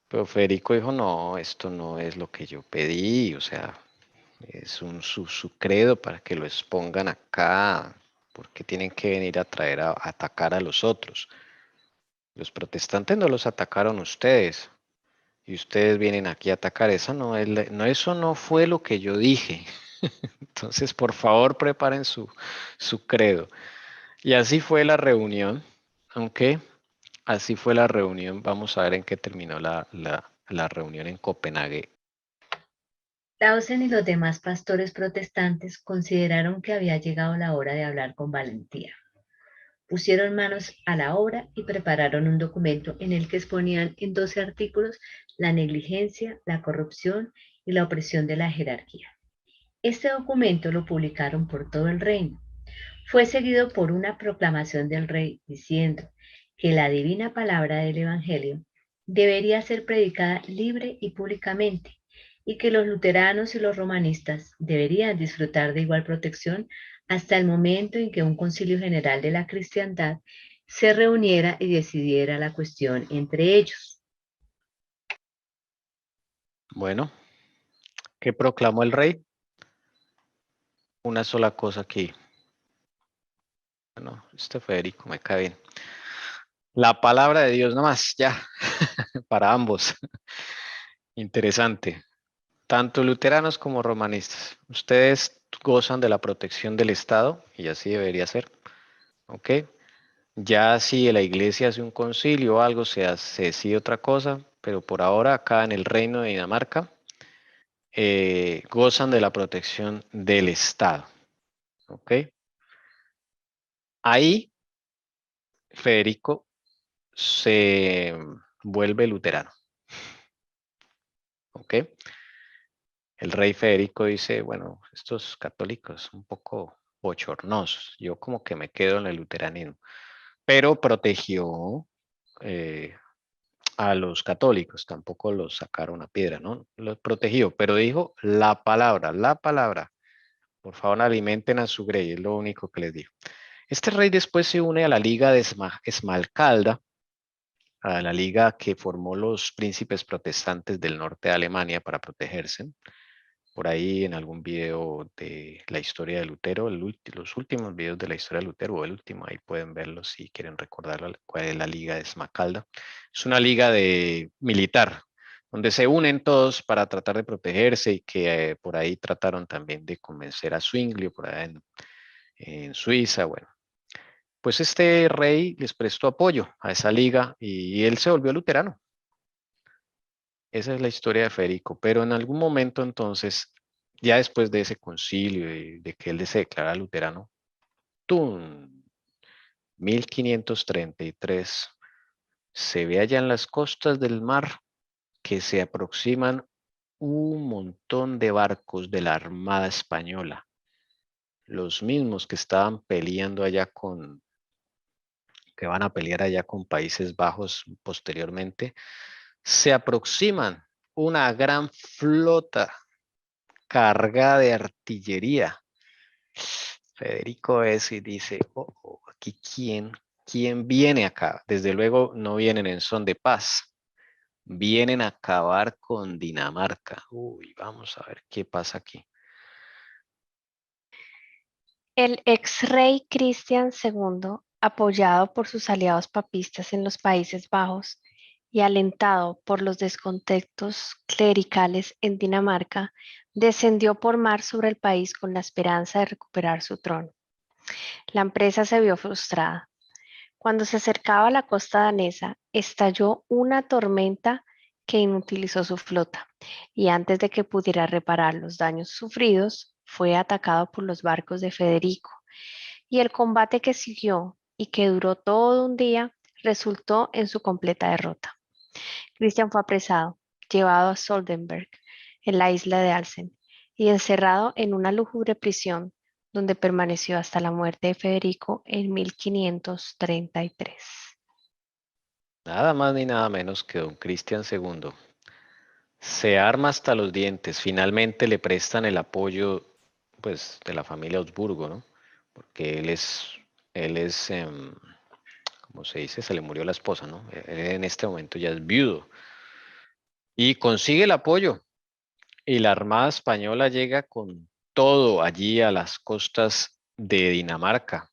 Pero Federico dijo, no, esto no es lo que yo pedí, o sea, es su credo para que lo expongan acá, porque tienen que venir a traer a atacar a los otros. Los protestantes no los atacaron ustedes, y ustedes vienen aquí a atacar. Eso eso no fue lo que yo dije. Entonces, por favor, preparen su credo. Y así fue la reunión, aunque así fue la reunión. Vamos a ver en qué terminó la reunión en Copenhague. Tausen y los demás pastores protestantes consideraron que había llegado la hora de hablar con valentía. Pusieron manos a la obra y prepararon un documento en el que exponían en 12 artículos la negligencia, la corrupción y la opresión de la jerarquía. Este documento lo publicaron por todo el reino. Fue seguido por una proclamación del rey diciendo que la divina palabra del Evangelio debería ser predicada libre y públicamente y que los luteranos y los romanistas deberían disfrutar de igual protección hasta el momento en que un concilio general de la cristiandad se reuniera y decidiera la cuestión entre ellos. Bueno, ¿qué proclamó el rey? Una sola cosa aquí. Bueno, este Federico me cae bien. La palabra de Dios nomás, ya, para ambos. Interesante. Tanto luteranos como romanistas. Ustedes gozan de la protección del Estado, y así debería ser. ¿Ok? Ya si la iglesia hace un concilio o algo, se decide otra cosa, pero por ahora acá en el reino de Dinamarca gozan de la protección del Estado. ¿Ok? Ahí Federico se vuelve luterano. ¿Ok? El rey Federico dice, bueno, estos católicos un poco bochornosos, yo como que me quedo en el luteranismo, pero protegió eh, a los católicos, tampoco los sacaron a piedra, ¿no? Los protegió, pero dijo la palabra, por favor alimenten a su grey, es lo único que les dijo. Este rey después se une a la Liga de Esmalcalda, a la liga que formó los príncipes protestantes del norte de Alemania para protegerse. Por ahí en algún video de la historia de Lutero, los últimos videos de la historia de Lutero, o el último, ahí pueden verlo si quieren recordar cuál es la liga de Esmalcalda. Es una liga de militar, donde se unen todos para tratar de protegerse y que por ahí trataron también de convencer a Zwinglio, por ahí en Suiza, bueno. Pues este rey les prestó apoyo a esa liga y él se volvió luterano. Esa es la historia de Federico, pero en algún momento entonces, ya después de ese concilio y de que él se declara luterano, ¡tum! 1533, se ve allá en las costas del mar que se aproximan un montón de barcos de la Armada Española, los mismos que estaban peleando allá que van a pelear allá con Países Bajos posteriormente, se aproximan una gran flota cargada de artillería. Federico es y dice, aquí quién viene acá. Desde luego no vienen en son de paz, vienen a acabar con Dinamarca. Uy, vamos a ver qué pasa aquí. El ex rey Cristian II, apoyado por sus aliados papistas en los Países Bajos y alentado por los descontentos clericales en Dinamarca, descendió por mar sobre el país con la esperanza de recuperar su trono. La empresa se vio frustrada. Cuando se acercaba a la costa danesa, estalló una tormenta que inutilizó su flota y antes de que pudiera reparar los daños sufridos, fue atacado por los barcos de Federico. Y el combate que siguió y que duró todo un día resultó en su completa derrota. Cristian fue apresado, llevado a Soldenberg, en la isla de Alsen, y encerrado en una lúgubre prisión donde permaneció hasta la muerte de Federico en 1533. Nada más ni nada menos que don Cristian II. Se arma hasta los dientes. Finalmente le prestan el apoyo, pues, de la familia Habsburgo, ¿no? Porque ¿cómo se dice? Se le murió la esposa, ¿no? Él en este momento ya es viudo. Y consigue el apoyo. Y la Armada Española llega con todo allí a las costas de Dinamarca.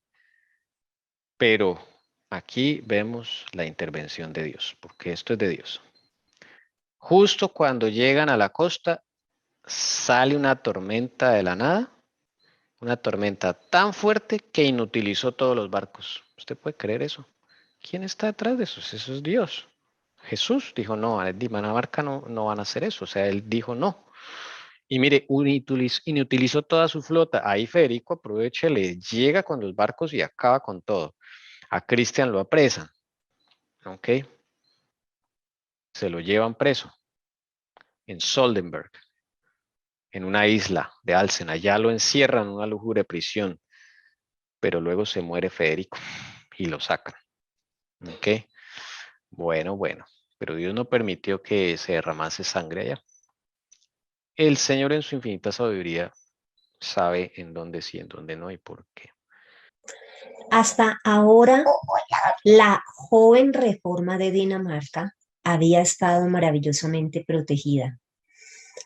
Pero aquí vemos la intervención de Dios, porque esto es de Dios. Justo cuando llegan a la costa, sale una tormenta de la nada, una tormenta tan fuerte que inutilizó todos los barcos. ¿Usted puede creer eso? ¿Quién está detrás de eso? Eso es Dios. Jesús dijo, no, a Dinamarca no van a hacer eso. O sea, él dijo no. Y mire, inutilizó toda su flota. Ahí Federico aprovecha, le llega con los barcos y acaba con todo. A Cristian lo apresan. ¿Ok? Se lo llevan preso en Soldenberg, en una isla de Alsen. Allá lo encierran en una lúgubre prisión. Pero luego se muere Federico y lo sacan. ¿Ok? Bueno. Pero Dios no permitió que se derramase sangre allá. El Señor en su infinita sabiduría sabe en dónde sí, en dónde no y por qué. Hasta ahora, la joven reforma de Dinamarca había estado maravillosamente protegida.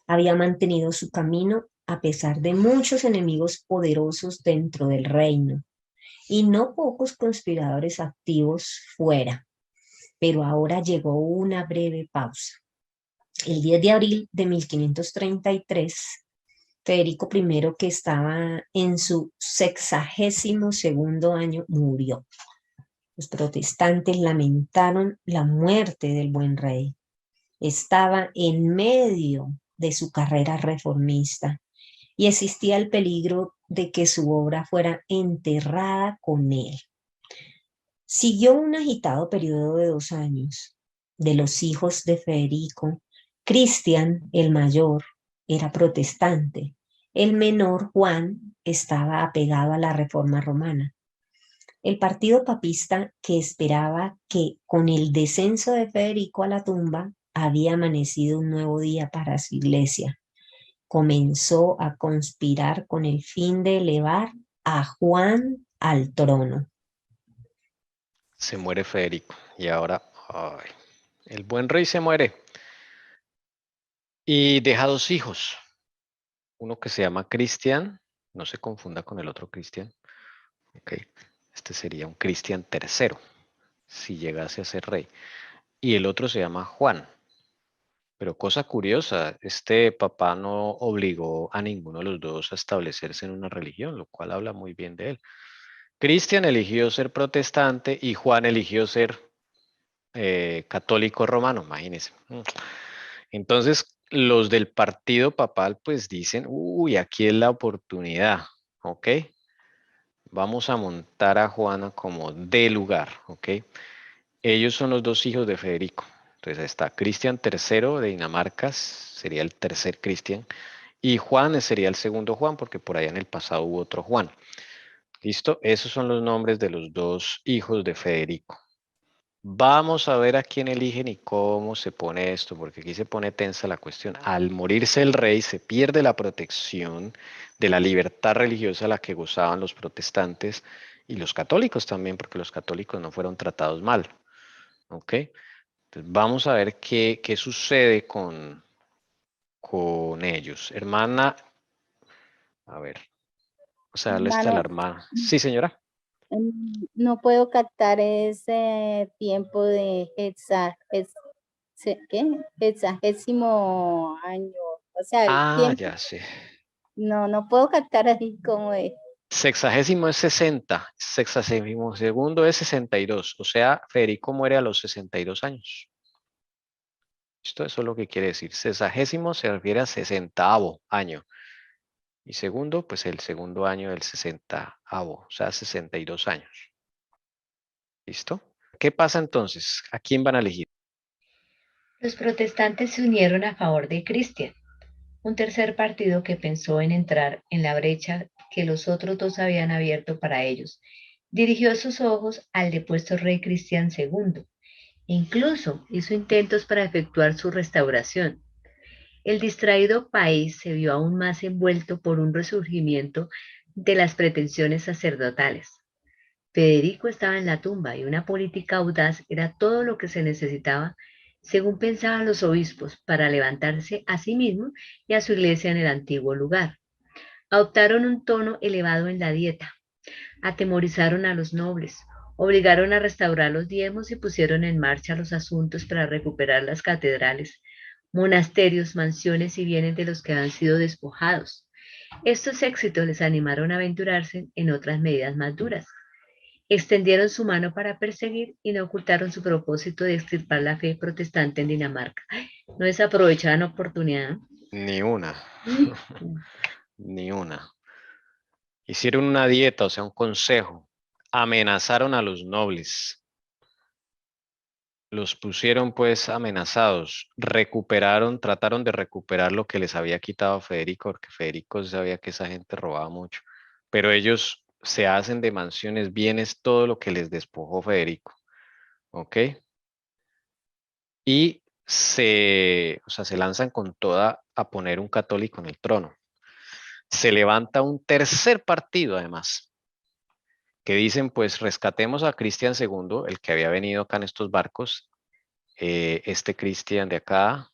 Había mantenido su camino a pesar de muchos enemigos poderosos dentro del reino y no pocos conspiradores activos fuera. Pero ahora llegó una breve pausa. El 10 de abril de 1533, Federico I, que estaba en su 62º año, murió. Los protestantes lamentaron la muerte del buen rey. Estaba en medio de su carrera reformista y existía el peligro de que su obra fuera enterrada con él. Siguió un agitado periodo de 2 años. De los hijos de Federico, Cristian, el mayor, era protestante. El menor, Juan, estaba apegado a la reforma romana. El partido papista, que esperaba que con el descenso de Federico a la tumba había amanecido un nuevo día para su iglesia, comenzó a conspirar con el fin de elevar a Juan al trono. Se muere Federico y ahora el buen rey se muere y deja 2 hijos. Uno que se llama Cristian, no se confunda con el otro Cristian. Okay. Este sería un Cristian III, si llegase a ser rey. Y el otro se llama Juan. Pero cosa curiosa, este papá no obligó a ninguno de los dos a establecerse en una religión, lo cual habla muy bien de él. Cristian eligió ser protestante y Juan eligió ser católico romano, imagínense. Entonces, los del partido papal pues dicen, uy, aquí es la oportunidad, ¿ok? Vamos a montar a Juana como de lugar, ¿ok? Ellos son los 2 hijos de Federico. Entonces está Cristian III de Dinamarca, sería el tercer Cristian, y Juan sería el segundo Juan, porque por allá en el pasado hubo otro Juan. ¿Listo? Esos son los nombres de los 2 hijos de Federico. Vamos a ver a quién eligen y cómo se pone esto, porque aquí se pone tensa la cuestión. Al morirse el rey, se pierde la protección de la libertad religiosa a la que gozaban los protestantes y los católicos también, porque los católicos no fueron tratados mal. ¿Ok? Entonces vamos a ver qué sucede con ellos. Hermana, a ver, vamos a darle esta a la Hermano, hermana. Sí, señora. no puedo captar ese tiempo de ¿qué? Hexagésimo año. O sea, el Ah, tiempo, ya sé. no puedo captar así como es. Sexagésimo es 60, sexagésimo segundo es 62, o sea, Federico muere a los 62 años. Esto eso es lo que quiere decir. Sexagésimo se refiere a 60º año. Y segundo, pues el segundo año del 60º, o sea, 62 años. ¿Listo? ¿Qué pasa entonces? ¿A quién van a elegir? Los protestantes se unieron a favor de Cristian, un tercer partido que pensó en entrar en la brecha que los otros dos habían abierto para ellos. Dirigió sus ojos al depuesto rey Cristian II. Incluso hizo intentos para efectuar su restauración. El distraído país se vio aún más envuelto por un resurgimiento de las pretensiones sacerdotales. Federico estaba en la tumba y una política audaz era todo lo que se necesitaba, según pensaban los obispos, para levantarse a sí mismo y a su iglesia en el antiguo lugar. Adoptaron un tono elevado en la dieta, atemorizaron a los nobles, obligaron a restaurar los diezmos y pusieron en marcha los asuntos para recuperar las catedrales, monasterios, mansiones y bienes de los que habían sido despojados. Estos éxitos les animaron a aventurarse en otras medidas más duras. Extendieron su mano para perseguir y no ocultaron su propósito de extirpar la fe protestante en Dinamarca. No desaprovechaban oportunidad. Ni una. Mm. Ni una. Hicieron una dieta, o sea, un consejo. Amenazaron a los nobles. Los pusieron pues amenazados. Trataron de recuperar lo que les había quitado Federico, porque Federico sabía que esa gente robaba mucho. Pero ellos se hacen de mansiones, bienes, todo lo que les despojó Federico. ¿Ok? Y o sea, se lanzan con toda a poner un católico en el trono. se levanta un tercer partido además, que dicen pues rescatemos a Cristian II, el que había venido acá en estos barcos, este Cristian de acá,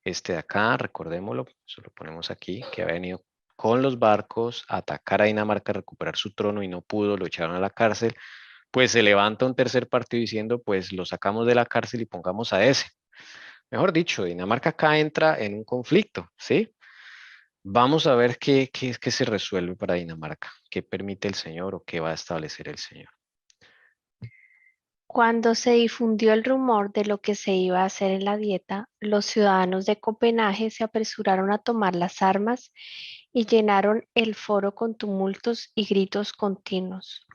este de acá, recordémoslo, eso lo ponemos aquí, que había venido con los barcos a atacar a Dinamarca, a recuperar su trono y no pudo, lo echaron a la cárcel, pues se levanta un tercer partido diciendo pues lo sacamos de la cárcel y pongamos a ese. Mejor dicho, Dinamarca acá entra en un conflicto, ¿sí? Vamos a ver qué es que se resuelve para Dinamarca, qué permite el Señor o qué va a establecer el Señor. Cuando se difundió el rumor de lo que se iba a hacer en la dieta, los ciudadanos de Copenhague se apresuraron a tomar las armas y llenaron el foro con tumultos y gritos continuos.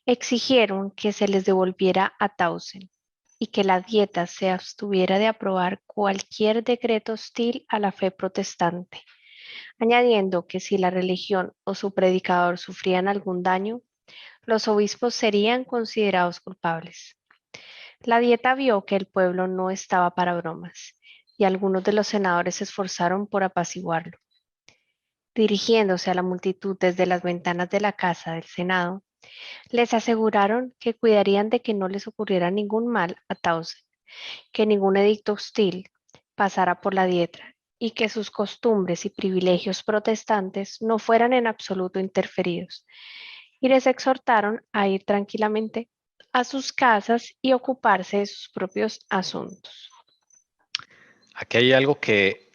Exigieron que se les devolviera a Tausen y que la dieta se abstuviera de aprobar cualquier decreto hostil a la fe protestante, añadiendo que si la religión o su predicador sufrían algún daño, los obispos serían considerados culpables. La dieta vio que el pueblo no estaba para bromas y algunos de los senadores se esforzaron por apaciguarlo. Dirigiéndose a la multitud desde las ventanas de la casa del Senado, les aseguraron que cuidarían de que no les ocurriera ningún mal a Tausen, que ningún edicto hostil pasara por la dieta y que sus costumbres y privilegios protestantes no fueran en absoluto interferidos, y les exhortaron a ir tranquilamente a sus casas y ocuparse de sus propios asuntos. Aquí hay algo que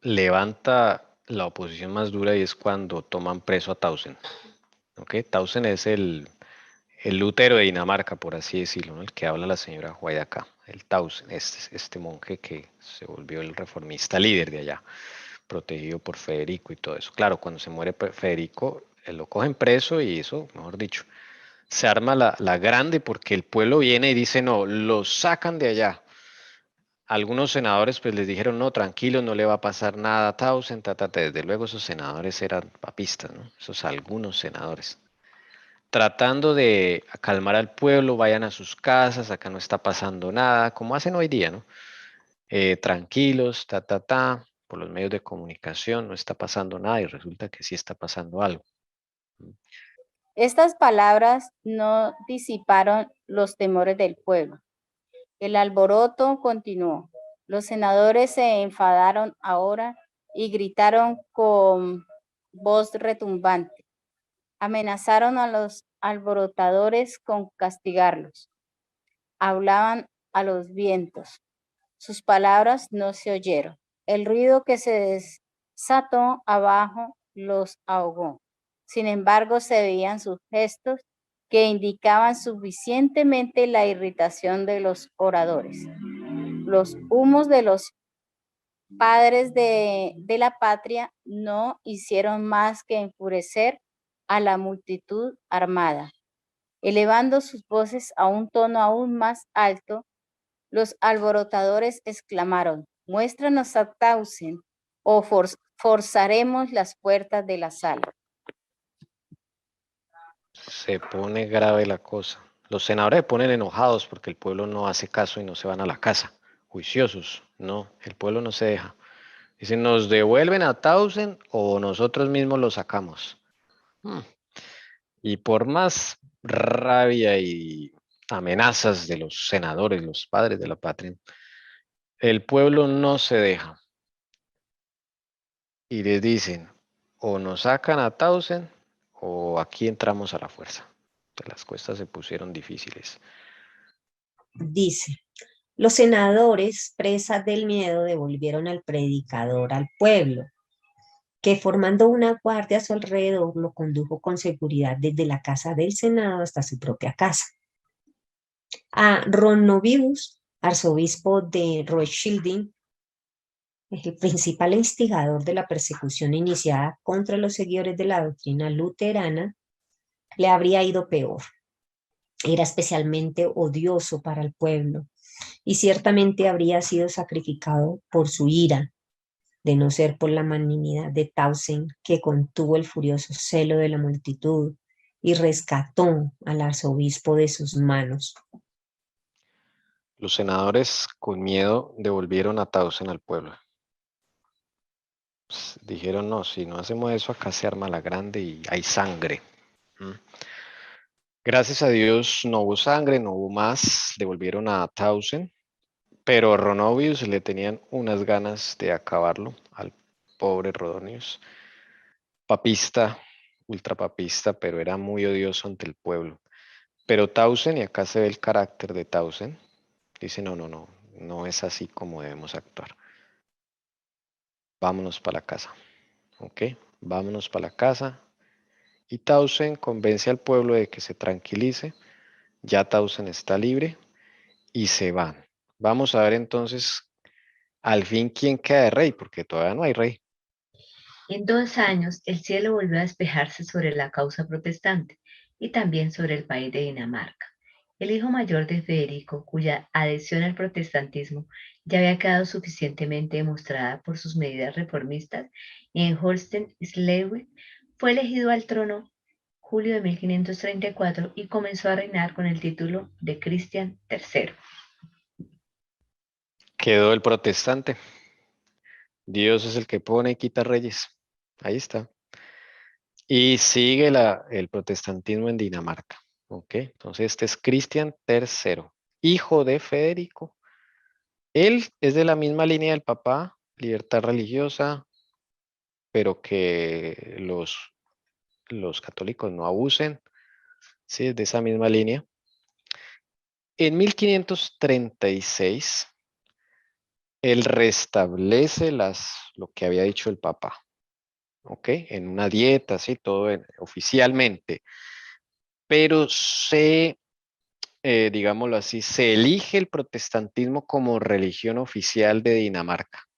levanta la oposición más dura y es cuando toman preso a Tausen. ¿Okay? Tausen es el Lutero de Dinamarca, por así decirlo, ¿no? El que habla la señora Juárez acá, el Tausen, este monje que se volvió el reformista líder de allá, protegido por Federico y todo eso. Claro, cuando se muere Federico, lo cogen preso y eso, mejor dicho, se arma la grande porque el pueblo viene y dice, no, lo sacan de allá. Algunos senadores pues les dijeron, no, tranquilo, no le va a pasar nada a Tausen, desde luego esos senadores eran papistas, ¿no? Esos algunos senadores. Tratando de calmar al pueblo, vayan a sus casas, acá no está pasando nada, como hacen hoy día, ¿no? Tranquilos, por los medios de comunicación, no está pasando nada y resulta que sí está pasando algo. Estas palabras no disiparon los temores del pueblo. El alboroto continuó. Los senadores se enfadaron ahora y gritaron con voz retumbante. Amenazaron a los alborotadores con castigarlos. Hablaban a los vientos. Sus palabras no se oyeron. El ruido que se desató abajo los ahogó. Sin embargo, se veían sus gestos que indicaban suficientemente la irritación de los oradores. Los humos de los padres de la patria no hicieron más que enfurecer a la multitud armada. Elevando sus voces a un tono aún más alto, los alborotadores exclamaron, muéstranos a Tausen o forzaremos las puertas de la sala. Se pone grave la cosa. Los senadores se ponen enojados porque el pueblo no hace caso y no se van a la casa. Juiciosos. No, el pueblo no se deja. Dicen, ¿nos devuelven a Tausen o nosotros mismos lo sacamos? Y por más rabia y amenazas de los senadores, los padres de la patria, el pueblo no se deja. Y les dicen, o nos sacan a Tausen o aquí entramos a la fuerza. Las cosas se pusieron difíciles. Dice, los senadores, presas del miedo, devolvieron al predicador al pueblo, que formando una guardia a su alrededor lo condujo con seguridad desde la casa del Senado hasta su propia casa. A Ronovibus, arzobispo de Roeskilde, el principal instigador de la persecución iniciada contra los seguidores de la doctrina luterana, le habría ido peor. Era especialmente odioso para el pueblo y ciertamente habría sido sacrificado por su ira, de no ser por la magnanimidad de Tausen, que contuvo el furioso celo de la multitud y rescató al arzobispo de sus manos. Los senadores con miedo devolvieron a Tausen al pueblo. pues, dijeron, no, si no hacemos eso, acá se arma la grande y hay sangre. ¿Mm? Gracias a Dios no hubo sangre, no hubo más, devolvieron a Tausen, pero a Ronovius le tenían unas ganas de acabarlo al pobre Rodonius. Papista, ultrapapista, pero era muy odioso ante el pueblo. Pero Tausen, y acá se ve el carácter de Tausen, dice, no, no, no, no es así como debemos actuar. Vámonos para la casa, ¿ok? Vámonos para la casa. Y Tausen convence al pueblo de que se tranquilice. Ya Tausen está libre y se van. Vamos a ver entonces al fin quién queda de rey, porque todavía no hay rey. En 2 años el cielo volvió a despejarse sobre la causa protestante y también sobre el país de Dinamarca. El hijo mayor de Federico, cuya adhesión al protestantismo ya había quedado suficientemente demostrada por sus medidas reformistas en Holstein-Schleswig, fue elegido al trono julio de 1534 y comenzó a reinar con el título de Cristian III. Quedó el protestante. Dios es el que pone y quita reyes. Ahí está. Y sigue el protestantismo en Dinamarca. ¿Ok? Entonces este es Cristian III, hijo de Federico. Él es de la misma línea del papá, libertad religiosa, pero que los católicos no abusen. Sí, es de esa misma línea. En 1536, él restablece lo que había dicho el papá. ¿Ok? En una dieta, sí, todo oficialmente. Pero digámoslo así, se elige el protestantismo como religión oficial de Dinamarca.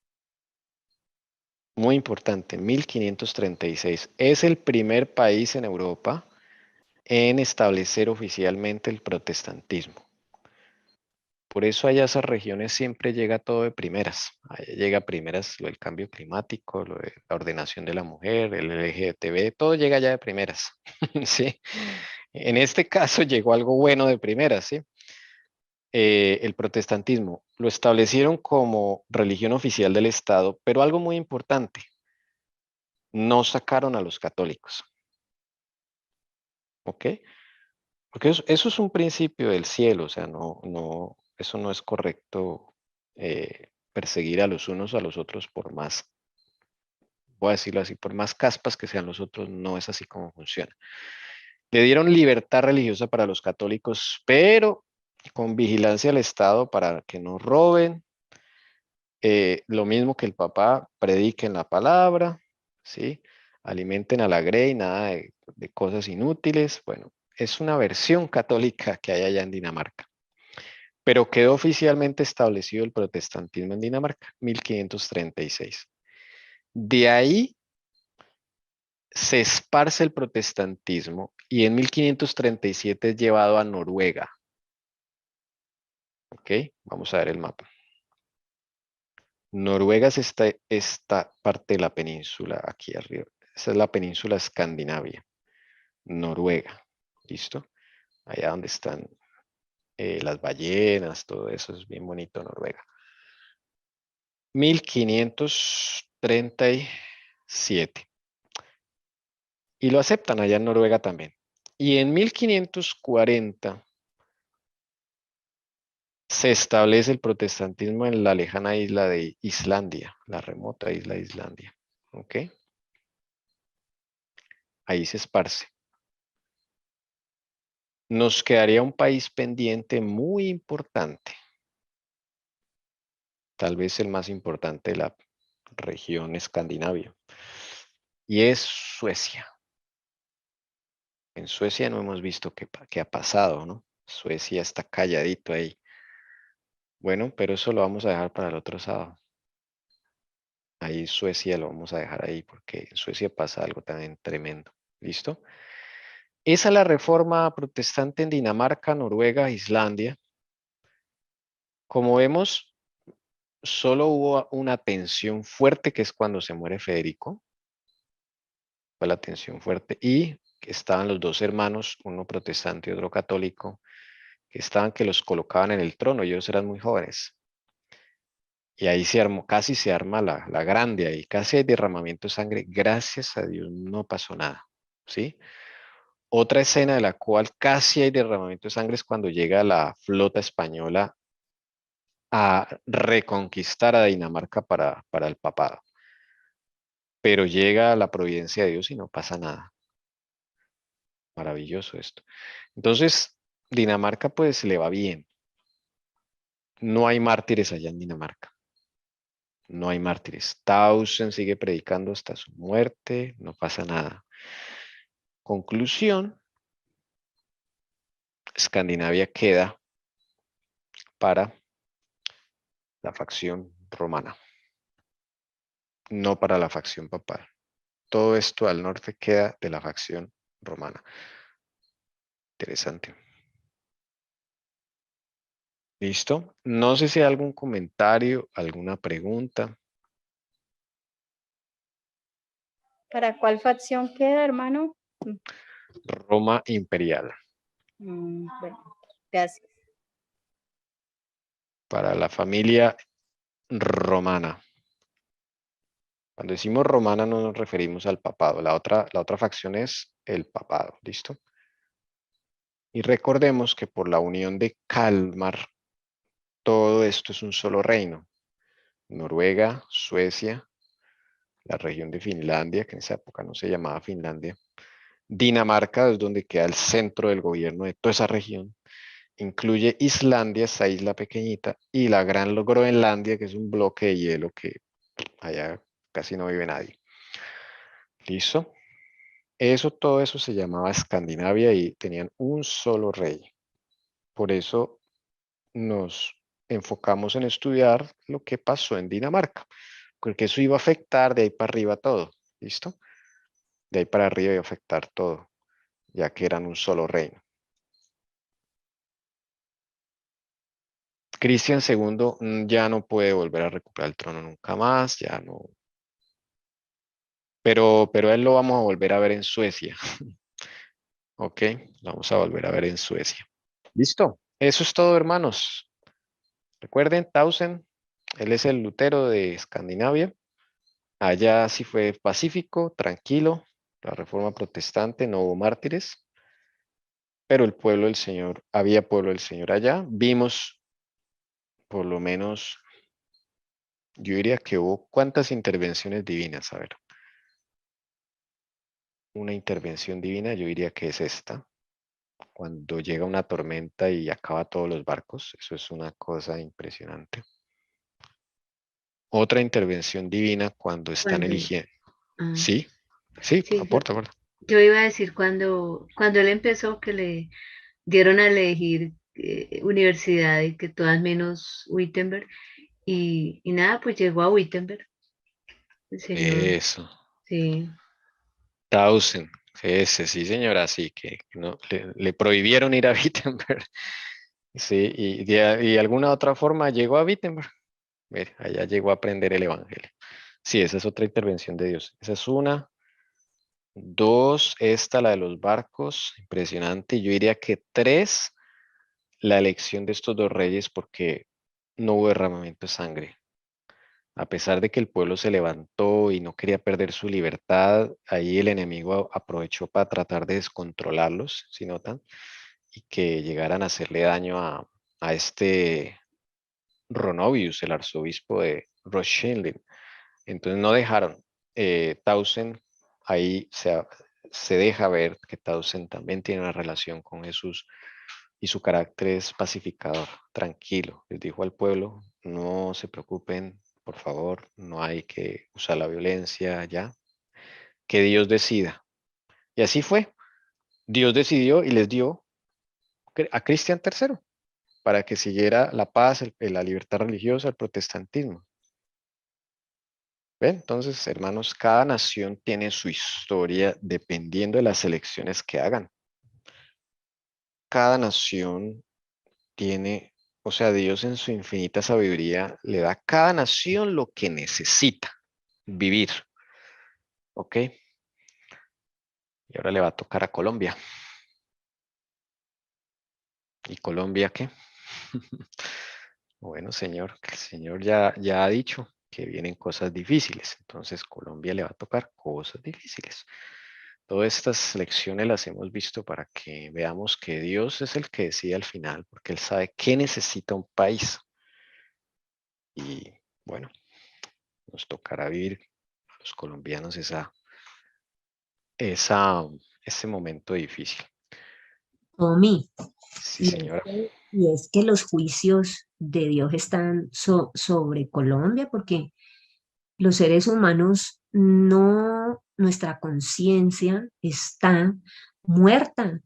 Muy importante, 1536. Es el primer país en Europa en establecer oficialmente el protestantismo. Por eso allá esas regiones siempre llega todo de primeras. Allá llega primeras lo del cambio climático, lo de la ordenación de la mujer, el LGTB, todo llega ya de primeras. ¿Sí? En este caso llegó algo bueno de primeras, ¿sí? El protestantismo lo establecieron como religión oficial del Estado, pero algo muy importante, no sacaron a los católicos. ¿Ok? Porque eso es un principio del cielo, o sea, eso no es correcto perseguir a los unos a los otros por más, voy a decirlo así, por más caspas que sean los otros, no es así como funciona. Le dieron libertad religiosa para los católicos, pero con vigilancia al Estado para que no roben. Lo mismo que el papá, prediquen la palabra, ¿sí? Alimenten a la grey, nada de cosas inútiles. Bueno, es una versión católica que hay allá en Dinamarca. Pero quedó oficialmente establecido el protestantismo en Dinamarca, 1536. De ahí se esparce el protestantismo y en 1537 es llevado a Noruega. ¿Ok? Vamos a ver el mapa. Noruega es esta parte de la península aquí arriba. Esa es la península Escandinavia. Noruega. ¿Listo? Allá donde están las ballenas, todo eso es bien bonito Noruega. 1537. Y lo aceptan allá en Noruega también. Y en 1540 se establece el protestantismo en la lejana isla de Islandia, la remota isla de Islandia. ¿Ok? Ahí se esparce. Nos quedaría un país pendiente muy importante, tal vez el más importante de la región escandinavia, y es Suecia. En Suecia no hemos visto qué ha pasado, ¿no? Suecia está calladito ahí. Bueno, pero eso lo vamos a dejar para el otro sábado. Ahí Suecia lo vamos a dejar ahí porque en Suecia pasa algo también tremendo. ¿Listo? Esa es la reforma protestante en Dinamarca, Noruega, Islandia. Como vemos, solo hubo una tensión fuerte, que es cuando se muere Federico. Fue la tensión fuerte. Y que estaban los dos hermanos, uno protestante y otro católico, que estaban que los colocaban en el trono. Ellos eran muy jóvenes. Y ahí se armó, casi se arma la grande ahí, casi hay derramamiento de sangre. Gracias a Dios no pasó nada, ¿sí? Otra escena de la cual casi hay derramamiento de sangre es cuando llega la flota española a reconquistar a Dinamarca para el papado. Pero llega la providencia de Dios y no pasa nada. Maravilloso esto. Entonces, Dinamarca pues le va bien. No hay mártires allá en Dinamarca. No hay mártires. Tausen sigue predicando hasta su muerte. No pasa nada. Conclusión, Escandinavia queda para la facción romana, no para la facción papal. Todo esto al norte queda de la facción romana. Interesante. ¿Listo? No sé si hay algún comentario, alguna pregunta. ¿Para cuál facción queda, hermano? Roma imperial. Bueno, gracias. Para la familia romana. Cuando decimos romana no nos referimos al papado. La otra facción es el papado. ¿Listo? Y recordemos que por la unión de Kalmar, todo esto es un solo reino. Noruega, Suecia, la región de Finlandia, que en esa época no se llamaba Finlandia. Dinamarca es donde queda el centro del gobierno de toda esa región. Incluye Islandia, esa isla pequeñita, y la gran Groenlandia, que es un bloque de hielo que allá casi no vive nadie. ¿Listo? Todo eso se llamaba Escandinavia y tenían un solo rey. Por eso nos enfocamos en estudiar lo que pasó en Dinamarca, porque eso iba a afectar de ahí para arriba todo. ¿Listo? De ahí para arriba iba a afectar todo, ya que eran un solo reino. Cristian II ya no puede volver a recuperar el trono nunca más, ya no. Pero él lo vamos a volver a ver en Suecia. Ok, lo vamos a volver a ver en Suecia. ¿Listo? Eso es todo, hermanos. Recuerden, Tausen, él es el Lutero de Escandinavia. Allá sí fue pacífico, tranquilo. La reforma protestante, no hubo mártires. Pero el pueblo del Señor, había pueblo del Señor allá. Vimos por lo menos, yo diría que hubo cuántas intervenciones divinas. A ver, una intervención divina, yo diría que es esta. Cuando llega una tormenta y acaba todos los barcos, eso es una cosa impresionante. Otra intervención divina cuando están Cuando, eligiendo. ah, Sí, sí, sí, aporta, aporta. yo iba a decir cuando él empezó que le dieron a elegir universidad y que todas menos Wittenberg y nada, pues llegó a Wittenberg, el señor, Eso. sí. Tausen. Ese, sí, señora, sí, que no, le prohibieron ir a Wittenberg. Sí, y alguna otra forma llegó a Wittenberg. Mire, allá llegó a aprender el Evangelio. Sí, esa es otra intervención de Dios. Esa es una. Dos, esta, la de los barcos, impresionante. Yo diría que tres, la elección de estos dos reyes porque no hubo derramamiento de sangre. A pesar de que el pueblo se levantó y no quería perder su libertad, ahí el enemigo aprovechó para tratar de descontrolarlos, si notan, y que llegaran a hacerle daño a este Ronovius, el arzobispo de Rothschild. Entonces no dejaron. Tausen, ahí se deja ver que Tausen también tiene una relación con Jesús y su carácter es pacificador, tranquilo. Les dijo al pueblo, no se preocupen, por favor, no hay que usar la violencia ya, que Dios decida. Y así fue. Dios decidió y les dio a Cristian III para que siguiera la paz, la libertad religiosa, el protestantismo. ¿Ven? Entonces, hermanos, cada nación tiene su historia dependiendo de las elecciones que hagan. Cada nación tiene, o sea, Dios en su infinita sabiduría le da a cada nación lo que necesita vivir. ¿Ok? Y ahora le va a tocar a Colombia. ¿Y Colombia qué? Bueno, señor, que el señor ya ha dicho que vienen cosas difíciles, entonces Colombia le va a tocar cosas difíciles. Todas estas lecciones las hemos visto para que veamos que Dios es el que decide al final, porque Él sabe qué necesita un país. Y bueno, nos tocará vivir a los colombianos ese momento difícil. Tommy, Sí, y señora. y es que los juicios de Dios están sobre Colombia, porque los seres humanos no, nuestra conciencia está muerta,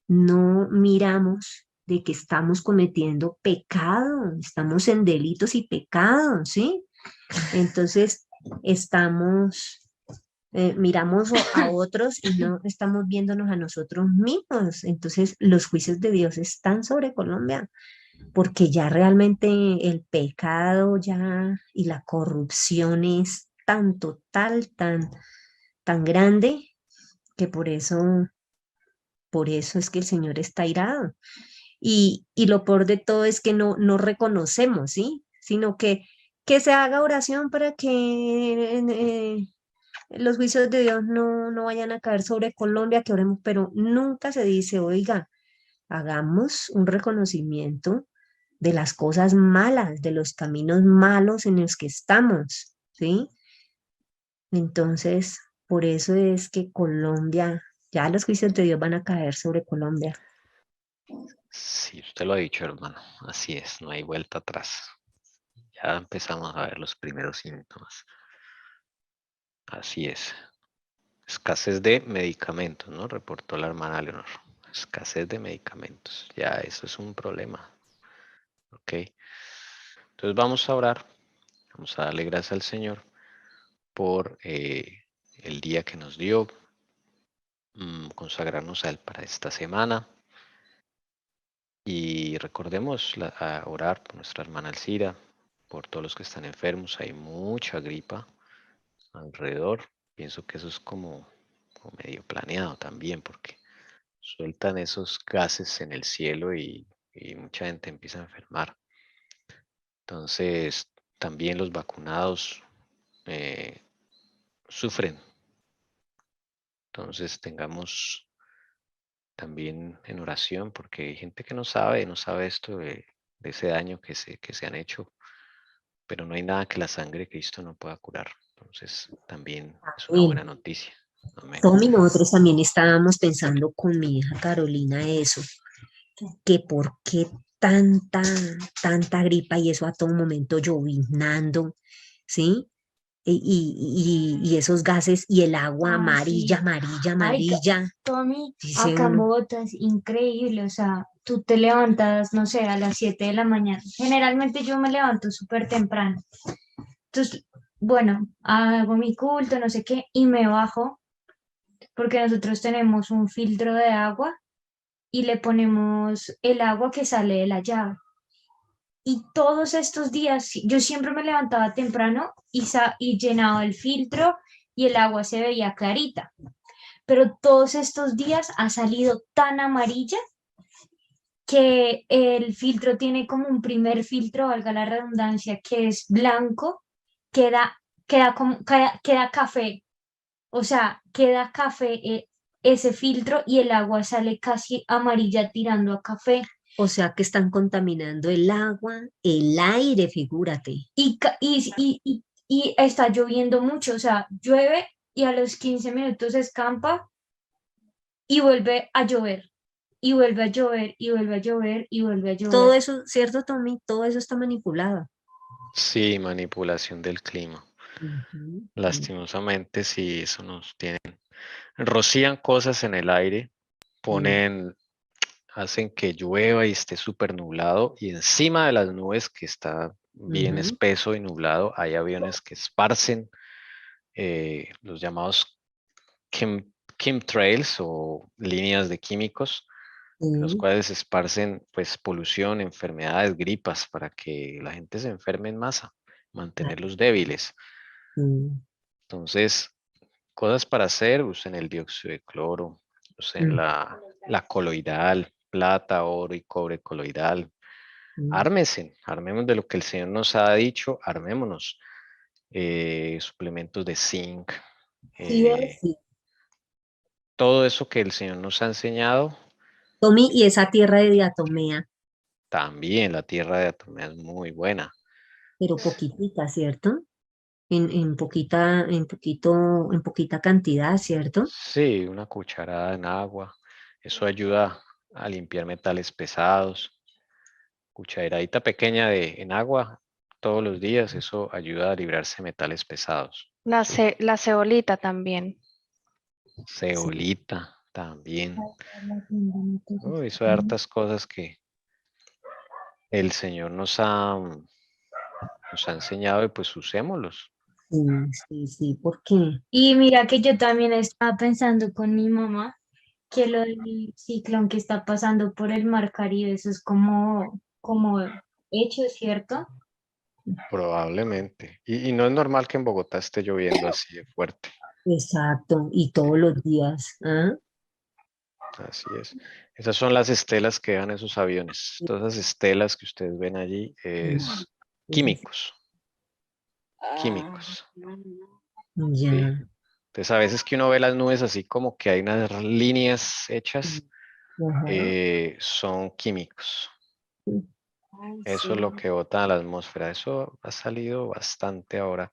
no miramos de que estamos cometiendo pecado, estamos en delitos y pecados, ¿sí? Entonces, estamos, miramos a otros y no estamos viéndonos a nosotros mismos. Entonces, los juicios de Dios están sobre Colombia, porque ya realmente el pecado ya y la corrupción es tan total, tan grande, que por eso es que el Señor está airado. Y lo peor de todo es que no reconocemos, ¿sí? Sino que se haga oración para que los juicios de Dios no vayan a caer sobre Colombia, que oremos, pero nunca se dice, oiga, hagamos un reconocimiento de las cosas malas, de los caminos malos en los que estamos, ¿sí? Entonces, por eso es que Colombia, ya los juicios de Dios van a caer sobre Colombia. Sí, usted lo ha dicho, hermano. Así es, no hay vuelta atrás. Ya empezamos a ver los primeros síntomas. Así es. Escasez de medicamentos, ¿no? Reportó la hermana Leonor. Escasez de medicamentos. Ya eso es un problema. Ok. Entonces vamos a orar. Vamos a darle gracias al Señor por el día que nos dio. Consagrarnos a Él para esta semana. Y recordemos a orar por nuestra hermana Alcira, por todos los que están enfermos. Hay mucha gripa alrededor. Pienso que eso es como medio planeado también, porque sueltan esos gases en el cielo y mucha gente empieza a enfermar. Entonces, también los vacunados sufren. Entonces, tengamos también en oración, porque hay gente que no sabe esto de ese daño que se han hecho, pero no hay nada que la sangre de Cristo no pueda curar. Entonces, también es una buena Amén. noticia. Amén. Tommy, nosotros también estábamos pensando con mi hija Carolina eso, que por qué tanta gripa y eso a todo momento llovinando, ¿sí? Y esos gases y el agua amarilla, Sí. amarilla, Marica, amarilla. Tommy, Dice acá en uno, Bogotá es increíble, o sea, tú te levantas, no sé, a las 7 de la mañana. Generalmente yo me levanto súper temprano. Entonces, bueno, hago mi culto, no sé qué, y me bajo, porque nosotros tenemos un filtro de agua y le ponemos el agua que sale de la llave. Y todos estos días, yo siempre me levantaba temprano y llenaba el filtro y el agua se veía clarita. Pero todos estos días ha salido tan amarilla que el filtro tiene como un primer filtro, valga la redundancia, que es blanco, queda café, o sea, queda café ese filtro y el agua sale casi amarilla tirando a café. o sea que están contaminando el agua, el aire, figúrate. Y está lloviendo mucho, o sea, llueve y a los 15 minutos escampa y vuelve a llover, y vuelve a llover, y vuelve a llover, y vuelve a Todo llover. eso, ¿cierto, Tommy? Todo eso está manipulado. Sí, manipulación del clima. Ujú, ujú, Lastimosamente, sí, eso nos tienen. Rocían cosas en el aire, hacen que llueva y esté súper nublado, y encima de las nubes que está bien ujú, espeso y nublado, hay aviones que esparcen los llamados chemtrails o líneas de químicos, los ujú, cuales esparcen pues polución, enfermedades, gripas, para que la gente se enferme en masa, mantenerlos débiles. ujú, Entonces, cosas para hacer, usen el dióxido de cloro, usen ujú. la coloidal, plata, oro y cobre coloidal. armemos de lo que el Señor nos ha dicho, armémonos. Suplementos de zinc, Sí, sí. todo eso que el Señor nos ha enseñado. Tommy, y esa tierra de diatomea, También la tierra de Atomea es muy buena. pero poquitita, ¿cierto? En poquita cantidad, ¿cierto? Sí, una cucharada en agua. Eso ayuda a limpiar metales pesados. Cucharadita pequeña en agua todos los días, eso ayuda a librarse metales pesados. Sí. La cebolita también. Sí. Cebolita también. Entonces, Eso hay hartas cosas que el Señor nos ha enseñado y pues usémoslos. Sí, sí, sí, ¿por qué? y mira que yo también estaba pensando con mi mamá que lo del ciclón que está pasando por el Mar Caribe, eso es como hecho, ¿cierto? Probablemente. Y no es normal que en Bogotá esté lloviendo así de fuerte. Exacto, y todos los días. ¿Ah? Así es. Esas son las estelas que dan esos aviones. Todas esas estelas que ustedes ven allí es químicos. Químicos. ¿Sí? Ya, Entonces a veces que uno ve las nubes así como que hay unas líneas hechas, ajá, son químicos. Ay, Eso es lo sí. que bota a la atmósfera. Eso ha salido bastante ahora.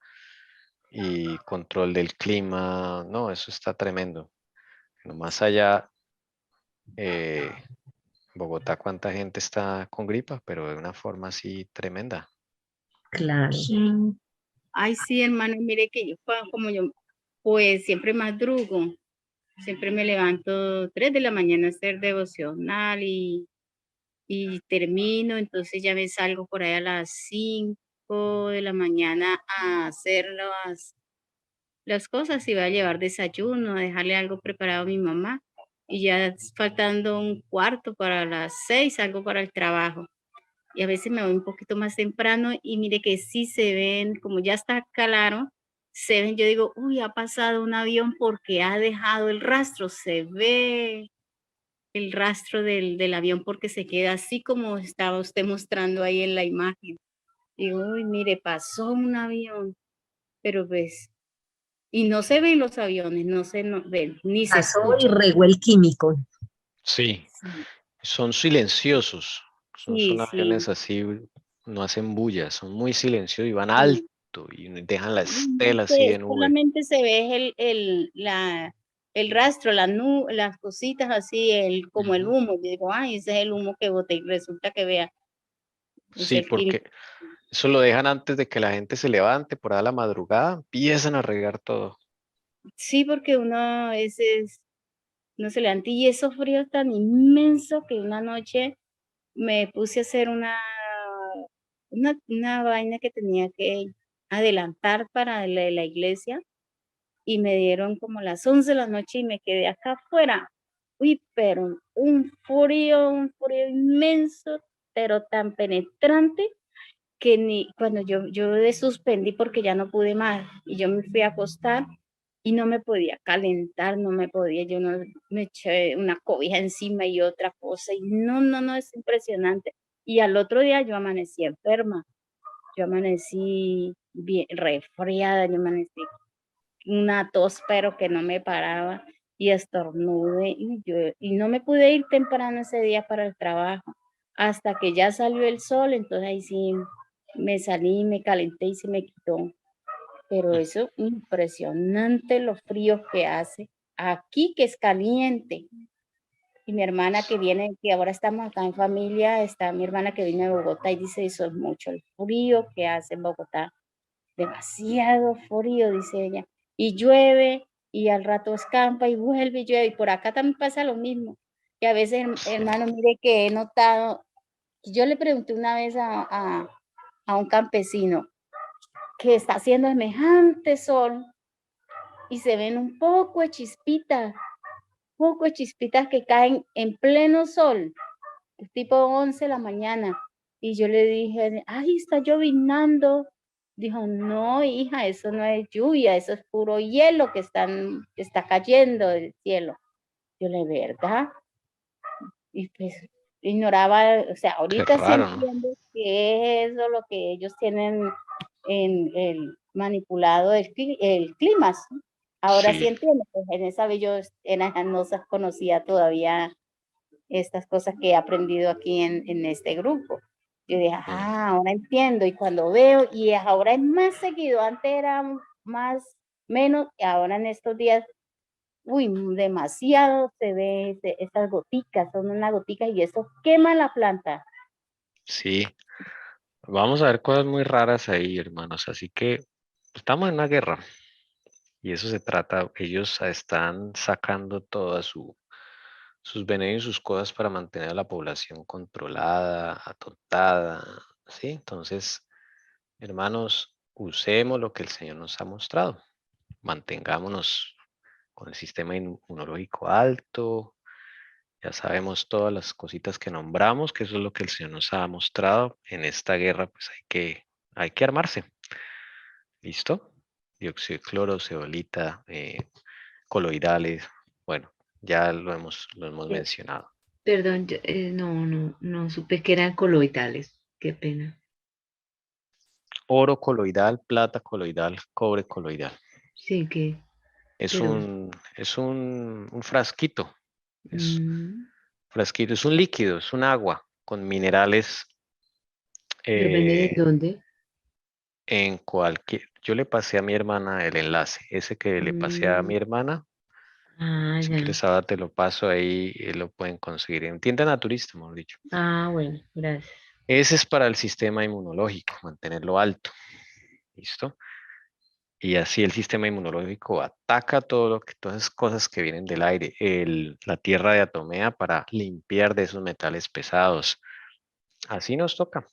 Y control del clima, no, eso está tremendo. No más allá, Bogotá, cuánta gente está con gripa, pero de una forma así tremenda. claro. Sí. Ay, sí, hermano, mire que yo, como yo, pues siempre madrugo, siempre me levanto 3 de la mañana a hacer devocional y termino, entonces ya me salgo por ahí a las 5 de la mañana a hacer las cosas y voy a llevar desayuno, a dejarle algo preparado a mi mamá. Y ya faltando un cuarto para las 6 salgo para el trabajo. Y a veces me voy un poquito más temprano y mire que sí se ven, como ya está claro, se ven, yo digo, uy, ha pasado un avión porque ha dejado el rastro, se ve el rastro del avión porque se queda así como estaba usted mostrando ahí en la imagen. Y uy, mire, pasó un avión, pero pues, y no se ven los aviones, no se ven, ni se Pasó y escuchan. regó el químico. Sí, Sí, son silenciosos. Son sí, aviones sí. así, no hacen bulla, son muy silenciosos y van Sí. alto y dejan la No estela así sé, de nube. solamente se ve el rastro, las cositas así, como el Ujú. humo. Yo digo, ay, ese es el humo que boté. Y resulta que vea, es Sí, el químico. porque eso lo dejan antes de que la gente se levante por ahí a la madrugada, empiezan a regar todo. Sí, porque uno a veces no se levanta. Y esos fríos tan inmensos que una noche me puse a hacer una vaina que tenía que adelantar para la iglesia. Y me dieron como las 11 de la noche y me quedé acá afuera. Uy, pero un frío inmenso, pero tan penetrante que ni cuando yo suspendí porque ya no pude más y yo me fui a acostar y no me podía calentar, no me podía, yo no me eché una cobija encima y otra cosa y no, no, no, es impresionante. Y al otro día yo amanecí enferma, yo amanecí bien resfriada, yo amanecí una tos, pero que no me paraba y estornude y no me pude ir temprano ese día para el trabajo hasta que ya salió el sol, entonces ahí sí me salí, me calenté y se me quitó. Pero eso impresionante lo frío que hace aquí que es caliente. Y mi hermana que viene, que ahora estamos acá en familia, está mi hermana que viene de Bogotá y dice eso es mucho el frío que hace en Bogotá, demasiado frío, dice ella. Y llueve y al rato escampa y vuelve y llueve. Y por acá también pasa lo mismo. Que a veces, Sí. hermano, mire que he notado, yo le pregunté una vez a un campesino que está haciendo semejante sol y se ven poco de chispitas que caen en pleno sol, tipo 11 de la mañana. Y yo le dije, ay, está llovinando. Dijo, no, hija, eso no es lluvia, eso es puro hielo que está cayendo del cielo. Yo le, ¿verdad? Y pues, ignoraba, o sea, Qué ahorita se raro, ¿no? entiende que es eso lo que ellos tienen en el manipulado el clima. Ahora sí Sí, entiendo, pues en esa vez yo no conocía todavía estas cosas que he aprendido aquí en este grupo. Yo dije, mm, ahora entiendo, y cuando veo, y ahora es más seguido, antes era más, menos, y ahora en estos días, uy, demasiado se ve estas goticas, son una gotica, y eso quema la planta. sí. Vamos a ver cosas muy raras ahí, hermanos. Así que estamos en una guerra y eso se trata. Ellos están sacando toda sus venenos y sus cosas para mantener a la población controlada, atontada, ¿sí? Entonces, hermanos, usemos lo que el Señor nos ha mostrado. Mantengámonos con el sistema inmunológico alto. Ya sabemos todas las cositas que nombramos, que eso es lo que el Señor nos ha mostrado. En esta guerra, pues hay que armarse. ¿Listo? Dióxido de cloro, ceolita, coloidales. Bueno, ya lo hemos Eh, mencionado. Perdón, no supe que eran coloidales. Qué pena. Oro coloidal, plata coloidal, cobre coloidal. Sí, que, pero, Es un frasquito. Es mm, frasquito, es un líquido, es un agua con minerales ¿los venden en eh, dónde? en cualquier. Yo le pasé a mi hermana el enlace, ese que le pasé a Mm, mi hermana. Si ya. quieres ahora te lo paso ahí, lo pueden conseguir en tienda naturista, mejor dicho. Bueno, gracias. Ese es para el sistema inmunológico, mantenerlo alto. ¿Listo? Y así el sistema inmunológico ataca todas esas cosas que vienen del aire, la tierra de atomea para limpiar de esos metales pesados. Así nos toca.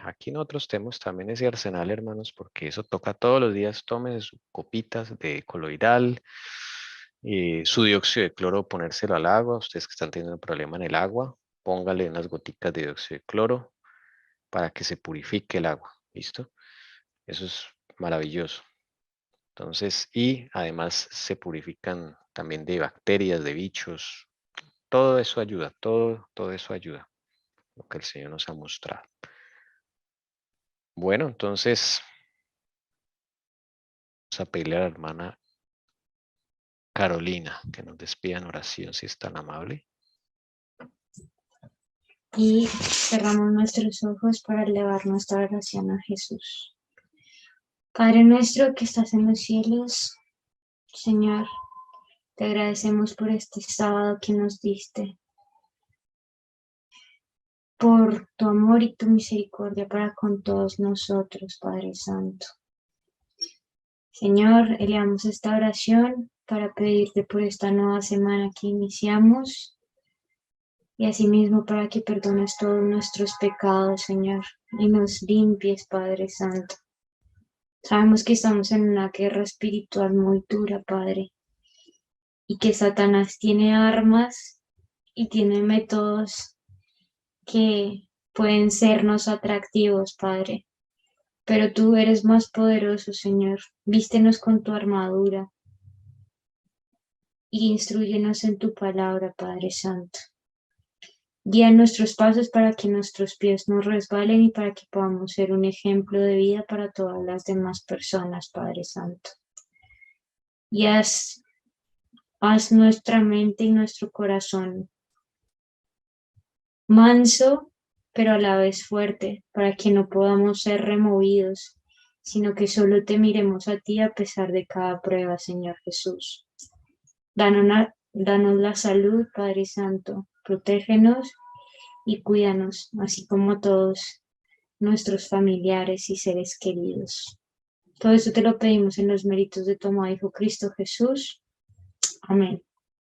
Aquí nosotros tenemos también ese arsenal, hermanos, porque eso toca todos los días. Tomen sus copitas de coloidal, su dióxido de cloro, ponérselo al agua. Ustedes que están teniendo un problema en el agua, póngale unas goticas de dióxido de cloro para que se purifique el agua. ¿Listo? Eso es maravilloso. Entonces, y además se purifican también de bacterias, de bichos. Todo eso ayuda, todo eso ayuda, lo que el Señor nos ha mostrado. Bueno, entonces vamos a pedirle a la hermana Carolina que nos despida en oración, si es tan amable. Y cerramos nuestros ojos para elevar nuestra oración a Jesús. Padre nuestro que estás en los cielos, Señor, te agradecemos por este sábado que nos diste, por tu amor y tu misericordia para con todos nosotros, Padre Santo. Señor, elevamos esta oración para pedirte por esta nueva semana que iniciamos y asimismo para que perdones todos nuestros pecados, Señor, y nos limpies, Padre Santo. Sabemos que estamos en una guerra espiritual muy dura, Padre, y que Satanás tiene armas y tiene métodos que pueden sernos atractivos, Padre. Pero tú eres más poderoso, Señor. Vístenos con tu armadura y instrúyenos en tu palabra, Padre Santo. Guía nuestros pasos para que nuestros pies no resbalen y para que podamos ser un ejemplo de vida para todas las demás personas, Padre Santo. Y haz nuestra mente y nuestro corazón manso, pero a la vez fuerte, para que no podamos ser removidos, sino que solo te miremos a ti a pesar de cada prueba, Señor Jesús. Danos la salud, Padre Santo, protégenos y cuídanos, así como todos nuestros familiares y seres queridos. Todo eso te lo pedimos en los méritos de tu amado Hijo Cristo Jesús. Amén.